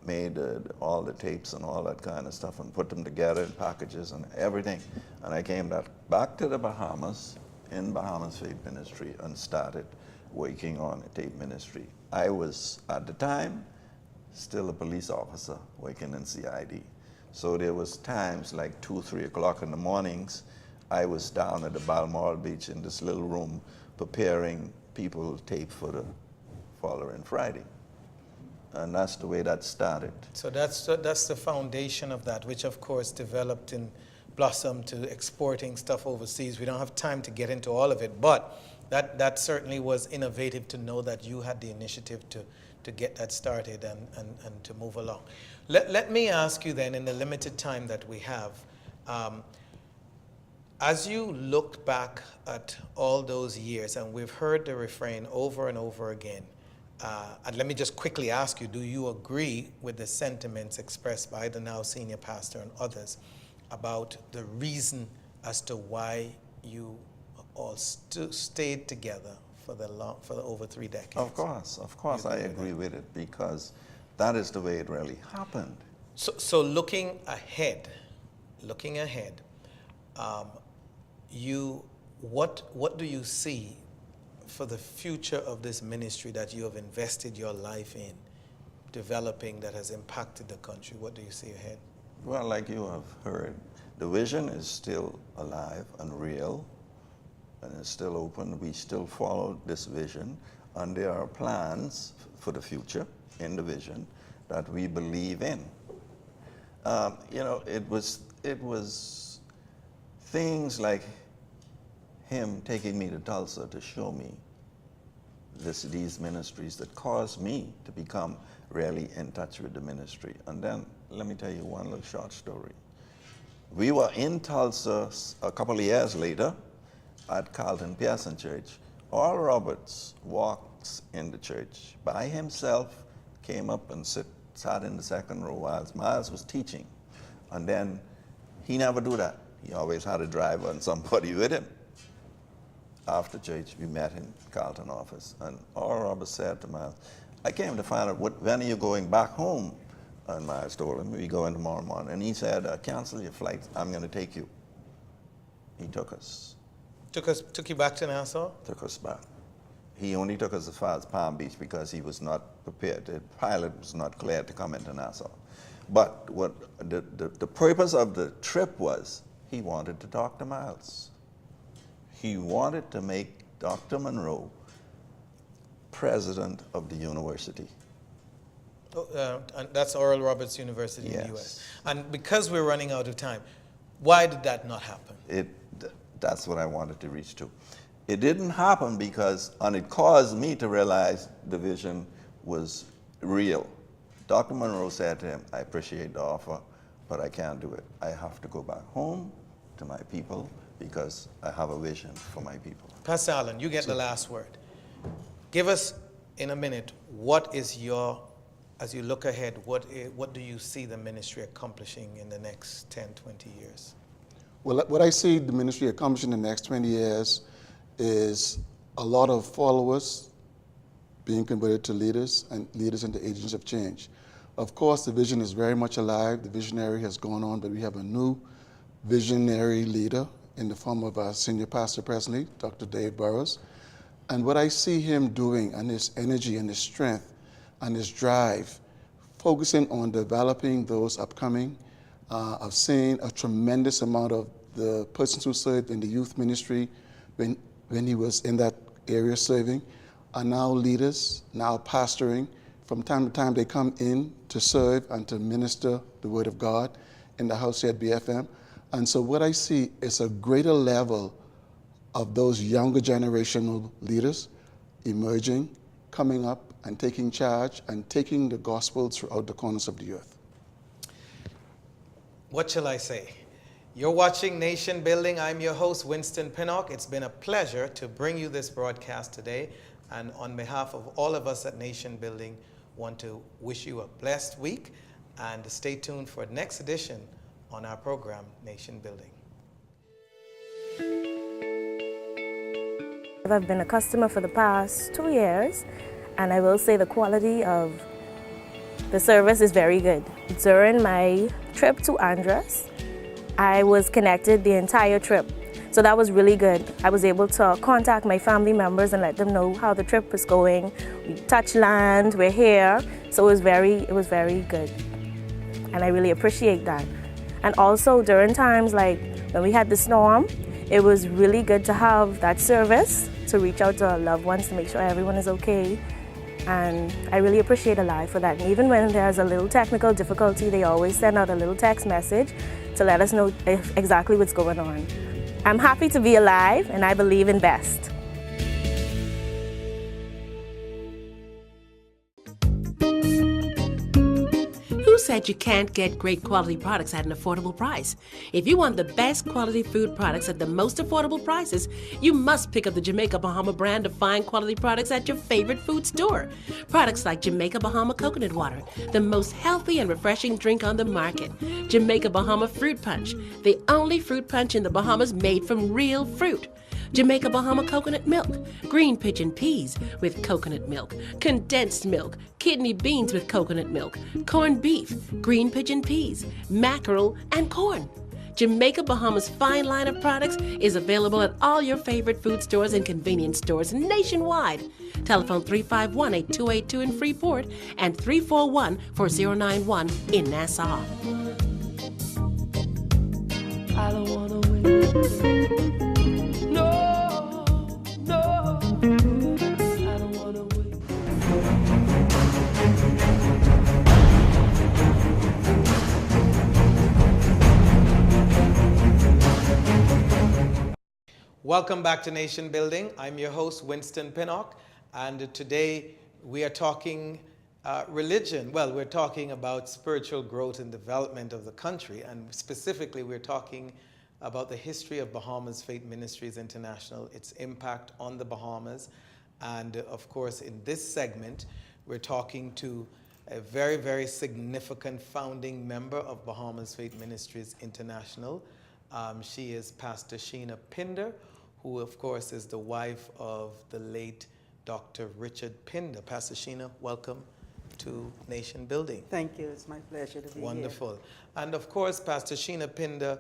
Speaker 16: made all the tapes and all that kind of stuff and put them together in packages and everything. And I came back to the Bahamas in Bahamas Faith Ministry and started working on a tape ministry. I was, at the time, still a police officer working in CID. So there was times like 2, 3 o'clock in the mornings, I was down at the Balmoral Beach in this little room preparing people tape for the following Friday. And that's the way that started.
Speaker 1: So that's the foundation of that, which of course developed and blossomed to exporting stuff overseas. We don't have time to get into all of it, but that certainly was innovative to know that you had the initiative to get that started and to move along. Let me ask you then, in the limited time that we have, as you look back at all those years, and we've heard the refrain over and over again, and let me just quickly ask you, do you agree with the sentiments expressed by the now senior pastor and others about the reason as to why you all stayed together for the over 3 decades?
Speaker 16: Of course, I agree with it, because that is the way it really happened.
Speaker 1: So looking ahead, what do you see for the future of this ministry that you have invested your life in developing, that has impacted the country? What do you see ahead?
Speaker 16: Well, like you have heard, the vision is still alive and real, and it's still open. We still follow this vision, and there are plans for the future in the vision that we believe in. It was things like him taking me to Tulsa to show me these ministries that caused me to become really in touch with the ministry. And then let me tell you one little short story. We were in Tulsa a couple of years later at Carlton Pearson Church. Oral Roberts walks in the church by himself, came up and sat in the second row while Miles was teaching. And then he never do that. He always had a driver and somebody with him. After church, we met in Carlton office, and Oral Roberts said to Miles, I came to find out when are you going back home? And Miles told him, we go in tomorrow morning. And he said, cancel your flight, I'm going to take you. He took us.
Speaker 1: Took you back to Nassau?
Speaker 16: Took us back. He only took us as far as Palm Beach because he was not prepared. The pilot was not cleared to come into Nassau. But what the purpose of the trip was, he wanted to talk to Miles. He wanted to make Dr. Monroe president of the university.
Speaker 1: And that's Oral Roberts University in
Speaker 16: Yes.
Speaker 1: the U.S. And because we're running out of time, why did that not happen?
Speaker 16: That's what I wanted to reach to. It didn't happen because, and it caused me to realize the vision was real. Dr. Monroe said to him, I appreciate the offer, but I can't do it. I have to go back home to my people because I have a vision for my people.
Speaker 1: Pastor Allen, you get the last word. Give us, in a minute, what is your, as you look ahead, what do you see the ministry accomplishing in the next 10, 20 years?
Speaker 15: Well, what I see the ministry accomplishing in the next 20 years is a lot of followers being converted to leaders and leaders into agents of change. Of course, the vision is very much alive. The visionary has gone on, but we have a new visionary leader in the form of our senior pastor presently, Dr. Dave Burrows. And what I see him doing, and his energy and his strength and his drive, focusing on developing those upcoming. I've seen a tremendous amount of the persons who served in the youth ministry when he was in that area serving are now leaders, now pastoring. From time to time, they come in to serve and to minister the word of God in the house here at BFM. And so what I see is a greater level of those younger generational leaders emerging, coming up and taking charge and taking the gospel throughout the corners of the earth.
Speaker 1: What shall I say? You're watching Nation Building. I'm your host, Winston Pinnock. It's been a pleasure to bring you this broadcast today. And on behalf of all of us at Nation Building, want to wish you a blessed week and stay tuned for the next edition on our program, Nation Building.
Speaker 8: I've been a customer for the past 2 years, and I will say the quality of the service is very good. During my trip to Andros, I was connected the entire trip. So that was really good. I was able to contact my family members and let them know how the trip was going. We touched land, we're here. So it was very good. And I really appreciate that. And also during times like when we had the storm, it was really good to have that service to reach out to our loved ones to make sure everyone is okay. And I really appreciate Alive for that. And even when there's a little technical difficulty, they always send out a little text message to let us know exactly what's going on. I'm happy to be alive, and I believe in best.
Speaker 3: Who said you can't get great quality products at an affordable price? If you want the best quality food products at the most affordable prices, you must pick up the Jamaica Bahama brand of fine quality products at your favorite food store. Products like Jamaica Bahama Coconut Water, the most healthy and refreshing drink on the market. Jamaica Bahama Fruit Punch, the only fruit punch in the Bahamas made from real fruit. Jamaica Bahama Coconut Milk, green pigeon peas with coconut milk, condensed milk, kidney beans with coconut milk, corned beef, green pigeon peas, mackerel, and corn. Jamaica Bahama's fine line of products is available at all your favorite food stores and convenience stores nationwide. Telephone 351-8282 in Freeport and 341-4091 in Nassau.
Speaker 6: I don't wanna win. No, I don't wanna win.
Speaker 1: Welcome back to Nation Building. I'm your host, Winston Pinnock, and today we are talking religion. Well, we're talking about spiritual growth and development of the country, and specifically we're talking about the history of Bahamas Faith Ministries International, its impact on the Bahamas, and of course in this segment we're talking to a very, very significant founding member of Bahamas Faith Ministries International. She is Pastor Sheena Pinder, who of course is the wife of the late Dr. Richard Pinder. Pastor Sheena, welcome to Nation Building.
Speaker 5: Thank you. It's my pleasure to be here.
Speaker 1: Wonderful. And of course, Pastor Sheena Pinder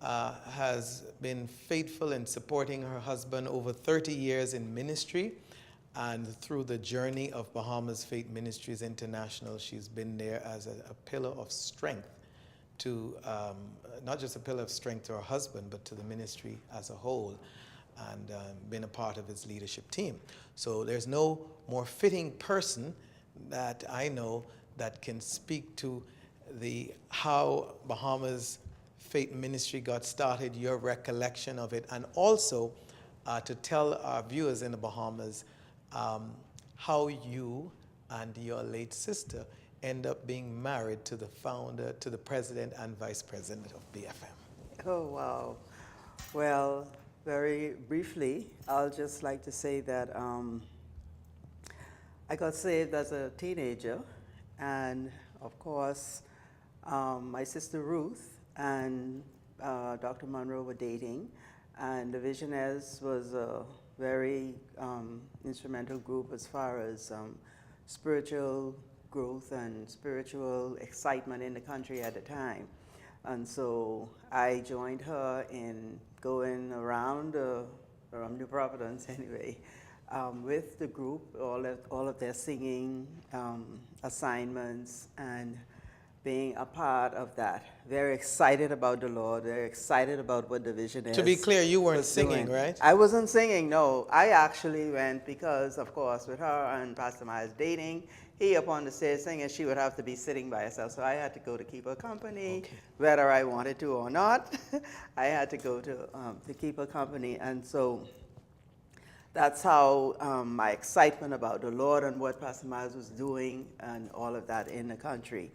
Speaker 1: has been faithful in supporting her husband over 30 years in ministry. And through the journey of Bahamas Faith Ministries International, she's been there as a pillar of strength to, not just a pillar of strength to her husband, but to the ministry as a whole, and been a part of his leadership team. So there's no more fitting person that I know that can speak to how Bahamas Faith Ministry got started, your recollection of it, and also to tell our viewers in the Bahamas how you and your late sister end up being married to the founder, to the president and vice president of BFM?
Speaker 17: Oh, wow. Well, very briefly, I'll just like to say that I got saved as a teenager, and of course, my sister Ruth and Dr. Monroe were dating, and the Visionaires was a very instrumental group as far as spiritual growth and spiritual excitement in the country at the time. And so I joined her in going around New Providence anyway, with the group, all of their singing assignments and being a part of that. Very excited about the Lord, very excited about what the vision is.
Speaker 1: To be clear, you weren't singing,
Speaker 17: doing.
Speaker 1: right?
Speaker 17: I wasn't singing, no. I actually went because, of course, with her and Pastor Miles dating, he up on the stage singing, she would have to be sitting by herself. So I had to go to keep her company, whether I wanted to or not. I had to go to keep her company. And so that's how my excitement about the Lord and what Pastor Miles was doing and all of that in the country.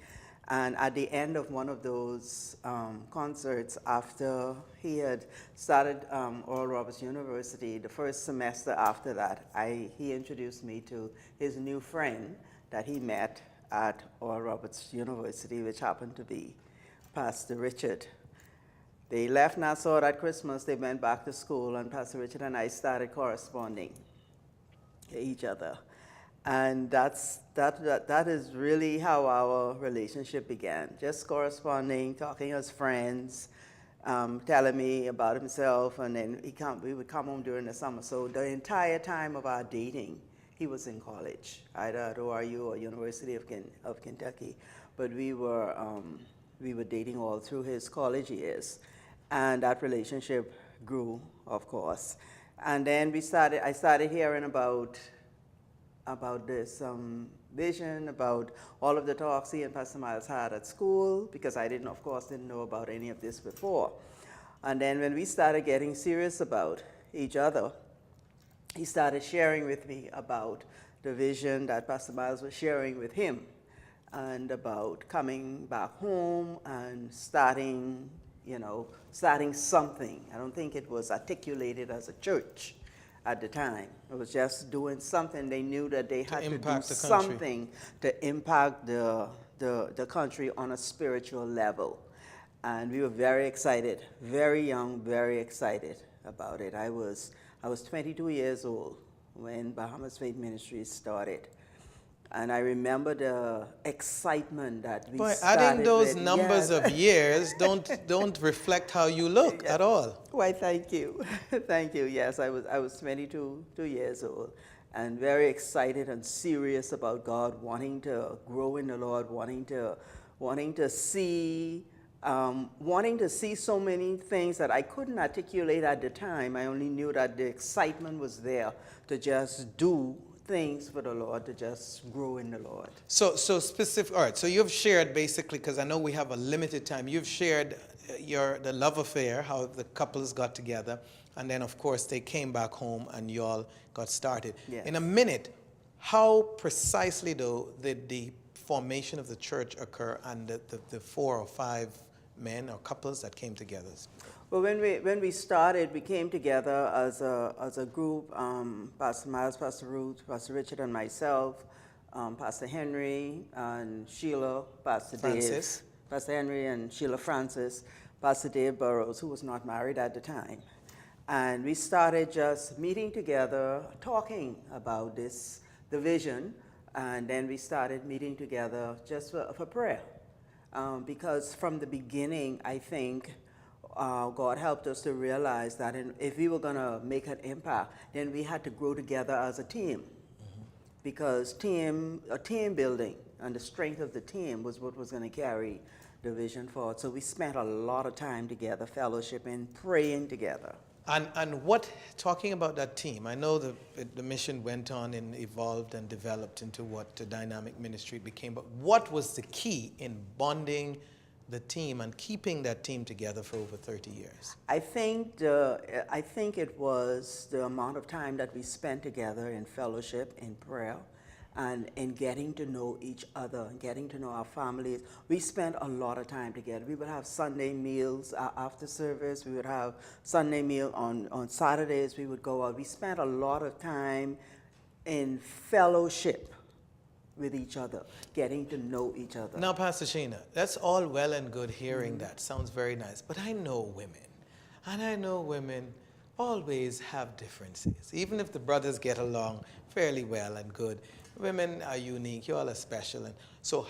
Speaker 17: And at the end of one of those concerts, after he had started Oral Roberts University, the first semester after that, he introduced me to his new friend that he met at Oral Roberts University, which happened to be Pastor Richard. They left Nassau at Christmas, they went back to school, and Pastor Richard and I started corresponding to each other. And that is really how our relationship began. Just corresponding, talking as friends, telling me about himself, and then we would come home during the summer. So the entire time of our dating, he was in college, either at ORU or University of Kentucky. But we were dating all through his college years. And that relationship grew, of course. And then I started hearing about this vision, about all of the talks he and Pastor Miles had at school, because I of course didn't know about any of this before. And then when we started getting serious about each other, he started sharing with me about the vision that Pastor Miles was sharing with him, and about coming back home and starting something. I don't think it was articulated as a church at the time. It was just doing something. They knew that they had to do something to impact the country on a spiritual level. And we were very excited, very young, very excited about it. I was 22 years old when BahamasFaithMinistries started. And I remember the excitement that we started
Speaker 1: adding those
Speaker 17: with.
Speaker 1: numbers of years don't reflect how you look at all.
Speaker 17: Why, thank you. Thank you. Yes, I was 22 years old, and very excited and serious about God, wanting to grow in the Lord, wanting to see so many things that I couldn't articulate at the time. I only knew that the excitement was there to just do things for the Lord, to just grow in the Lord.
Speaker 1: So specific, all right, so you've shared basically, because I know we have a limited time, you've shared the love affair, how the couples got together, and then of course they came back home and you all got started.
Speaker 17: Yes.
Speaker 1: In a minute, how precisely though did the formation of the church occur, and the 4 or 5 men or couples that came together?
Speaker 17: Well, when we started, we came together as a group, Pastor Miles, Pastor Ruth, Pastor Richard, and myself, Pastor Henry and Sheila, Pastor
Speaker 1: Francis.
Speaker 17: Dave, Pastor Henry and Sheila Francis, Pastor Dave Burrows, who was not married at the time. And we started just meeting together, talking about the vision, and then we started meeting together just for prayer. Because from the beginning, I think, God helped us to realize that if we were going to make an impact, then we had to grow together as a team. Mm-hmm. Because team building and the strength of the team was what was going to carry the vision forward. So we spent a lot of time together, fellowshipping, praying together.
Speaker 1: And talking about that team, I know the mission went on and evolved and developed into what the dynamic ministry became, but what was the key in bonding the team and keeping that team together for over 30 years?
Speaker 17: I think it was the amount of time that we spent together in fellowship, in prayer, and in getting to know each other, getting to know our families. We spent a lot of time together. We would have Sunday meals after service. We would have Sunday meal on Saturdays. We would go out. We spent a lot of time in fellowship with each other, getting to know each other.
Speaker 1: Now, Pastor Sheena, that's all well and good hearing that. Sounds very nice. But I know women, and I know women always have differences. Even if the brothers get along fairly well and good, women are unique. You all are special. And so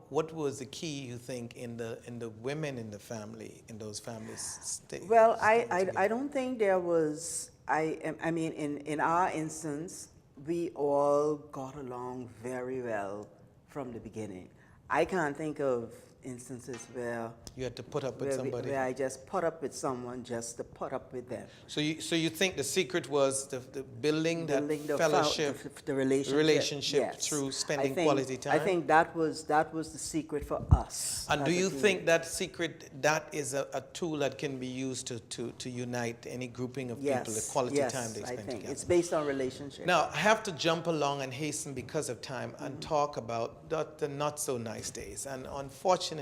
Speaker 1: what was the key, you think, in the women in the family, in those families?
Speaker 17: Well, I don't think there was, I mean, in our instance, we all got along very well from the beginning. I can't think of instances where
Speaker 1: you had to put up with somebody,
Speaker 17: where I just put up with someone just to put up with them.
Speaker 1: So you think the secret was the building that fellowship,
Speaker 17: the relationship, yes.
Speaker 1: Through spending quality time?
Speaker 17: I think that was the secret for us.
Speaker 1: And do you think that secret, that is a tool that can be used to unite any grouping of people, the quality time they spend together?
Speaker 17: It's based on relationship.
Speaker 1: Now, I have to jump along and hasten because of time and talk about the not so nice days. And unfortunately,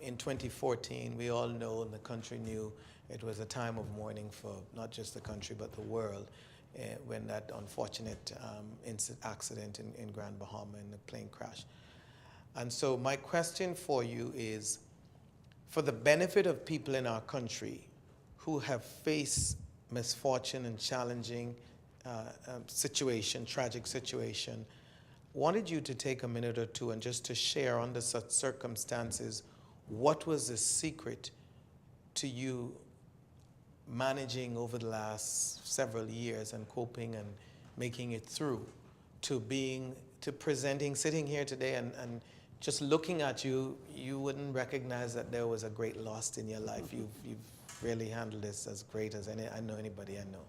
Speaker 1: in 2014, we all know and the country knew it was a time of mourning for not just the country but the world when that unfortunate accident in Grand Bahama in the plane crash. And so my question for you is, for the benefit of people in our country who have faced misfortune and challenging situation, tragic situation, wanted you to take a minute or two and just to share under such circumstances, what was the secret to you managing over the last several years and coping and making it through to presenting, sitting here today and just looking at you, you wouldn't recognize that there was a great loss in your life. You've really handled this as great as anybody I know.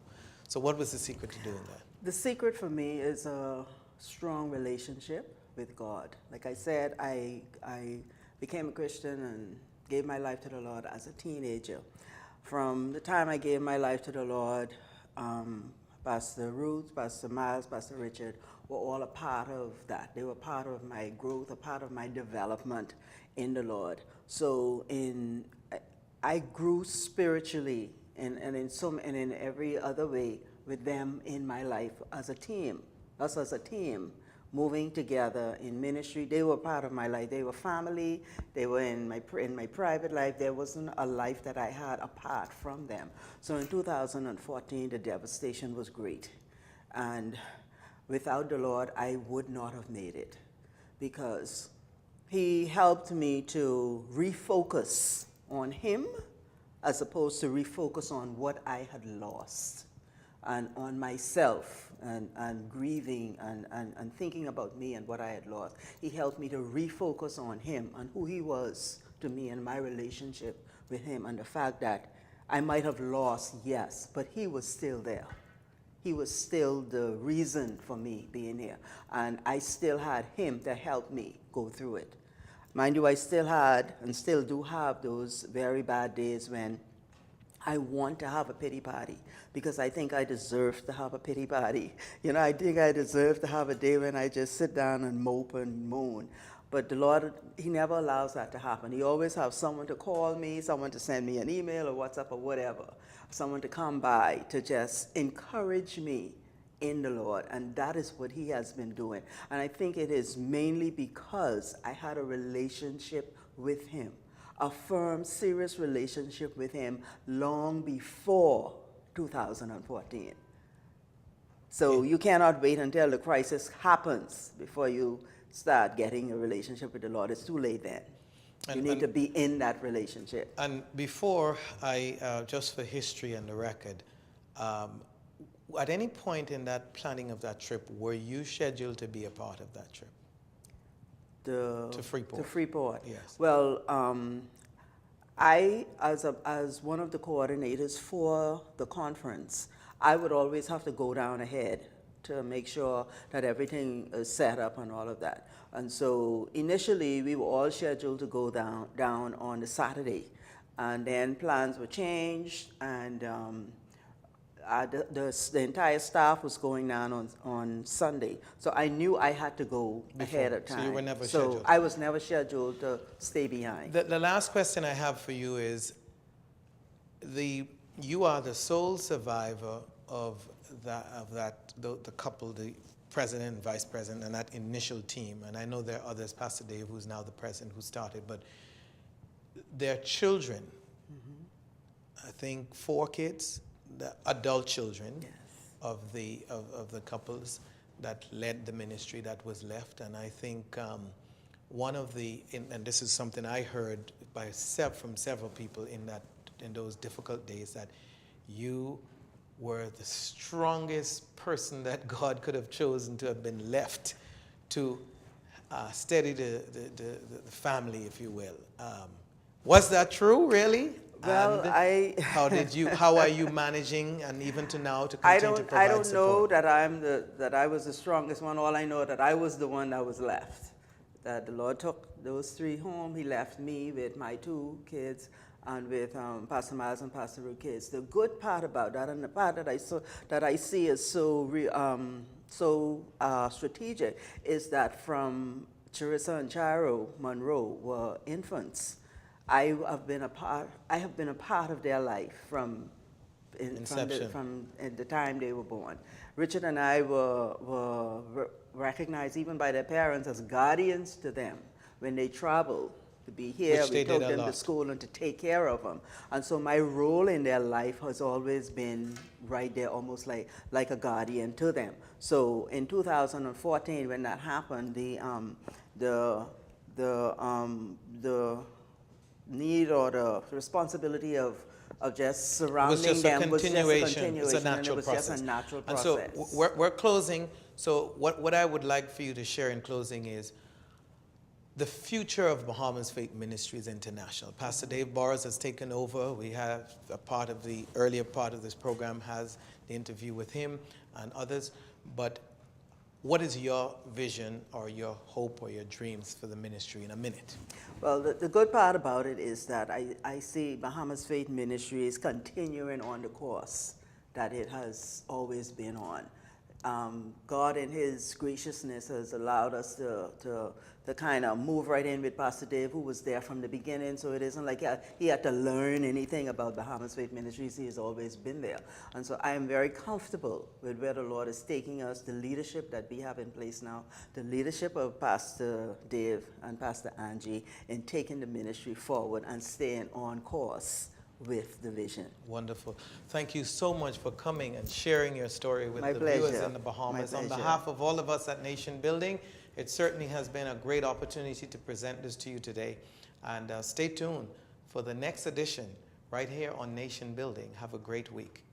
Speaker 1: So what was the secret to doing that?
Speaker 17: The secret for me is a strong relationship with God. Like I said, I became a Christian and gave my life to the Lord as a teenager. From the time I gave my life to the Lord, Pastor Ruth, Pastor Miles, Pastor Richard were all a part of that. They were part of my growth, a part of my development in the Lord. So I grew spiritually and in every other way with them in my life as a team. Us as a team, moving together in ministry. They were part of my life. They were family. They were in my private life. There wasn't a life that I had apart from them. So in 2014, the devastation was great. And without the Lord, I would not have made it, because He helped me to refocus on Him as opposed to refocus on what I had lost, and on myself, and grieving and thinking about me and what I had lost. He helped me to refocus on Him and who He was to me and my relationship with Him, and the fact that I might have lost, yes, but He was still there. He was still the reason for me being here, and I still had Him to help me go through it. Mind you, I still had and still do have those very bad days when I want to have a pity party, because I think I deserve to have a pity party. You know, I think I deserve to have a day when I just sit down and mope and moan. But the Lord, He never allows that to happen. He always has someone to call me, someone to send me an email or WhatsApp or whatever, someone to come by to just encourage me in the Lord. And that is what He has been doing. And I think it is mainly because I had a relationship with Him, a firm, serious relationship with Him long before 2014. So you cannot wait until the crisis happens before you start getting a relationship with the Lord. It's too late then. You need to be in that relationship.
Speaker 1: And before just for history and the record, at any point in that planning of that trip, were you scheduled to be a part of that trip? To Freeport.
Speaker 17: To Freeport.
Speaker 1: Yes.
Speaker 17: Well, I, as one of the coordinators for the conference, I would always have to go down ahead to make sure that everything is set up and all of that. And so initially, we were all scheduled to go down on the Saturday, and then plans were changed, and the entire staff was going down on Sunday, so I knew I had to go ahead of time.
Speaker 1: So you were never
Speaker 17: So
Speaker 1: scheduled?
Speaker 17: I was never scheduled to stay behind.
Speaker 1: The last question I have for you is, you are the sole survivor of the couple, the president and vice president, and that initial team. And I know there are others, Pastor Dave, who's now the president, who started, but their children, I think 4 kids, the adult children of the couples that led the ministry that was left. And I think one of and this is something I heard from several people in those difficult days, that you were the strongest person that God could have chosen to have been left to steady the family, if you will. Was that true, really?
Speaker 17: Well,
Speaker 1: and how are you managing, and even to now, to continue to provide
Speaker 17: I don't know
Speaker 1: support?
Speaker 17: that I was the strongest one. All I know that I was the one that was left. That the Lord took those 3 home. He left me with my 2 kids and with Pastor Miles and Pastor Ruth kids. The good part about that, and the part that I see is so strategic, is that from Charissa and Charo Monroe were infants. I have been a part of their life from the time they were born. Richard and I were recognized even by their parents as guardians to them when they traveled to be here. We took them to school and to take care of them. And so my role in their life has always been right there, almost like a guardian to them. So in 2014, when that happened, the need or the responsibility of just surrounding them was just a continuation.
Speaker 1: It's a natural process.
Speaker 17: Just a natural
Speaker 1: and
Speaker 17: process.
Speaker 1: So we're closing. So what I would like for you to share in closing is the future of Bahamas Faith Ministries International. Pastor Dave Borras has taken over. We have the earlier part of this program has the interview with him and others. But what is your vision or your hope or your dreams for the ministry in a minute?
Speaker 17: Well, the good part about it is that I see Bahamas Faith Ministries continuing on the course that it has always been on. God in His graciousness has allowed us to kind of move right in with Pastor Dave, who was there from the beginning, so it isn't like he had to learn anything about Bahamas Faith Ministries. He has always been there. And so I am very comfortable with where the Lord is taking us, the leadership that we have in place now, the leadership of Pastor Dave and Pastor Angie in taking the ministry forward and staying on course with the vision.
Speaker 1: Wonderful. Thank you so much for coming and sharing your story with
Speaker 17: My
Speaker 1: the
Speaker 17: pleasure.
Speaker 1: viewers in the Bahamas.
Speaker 17: My
Speaker 1: On
Speaker 17: pleasure.
Speaker 1: behalf of all of us at Nation Building, it certainly has been a great opportunity to present this to you today. And stay tuned for the next edition right here on Nation Building. Have a great week.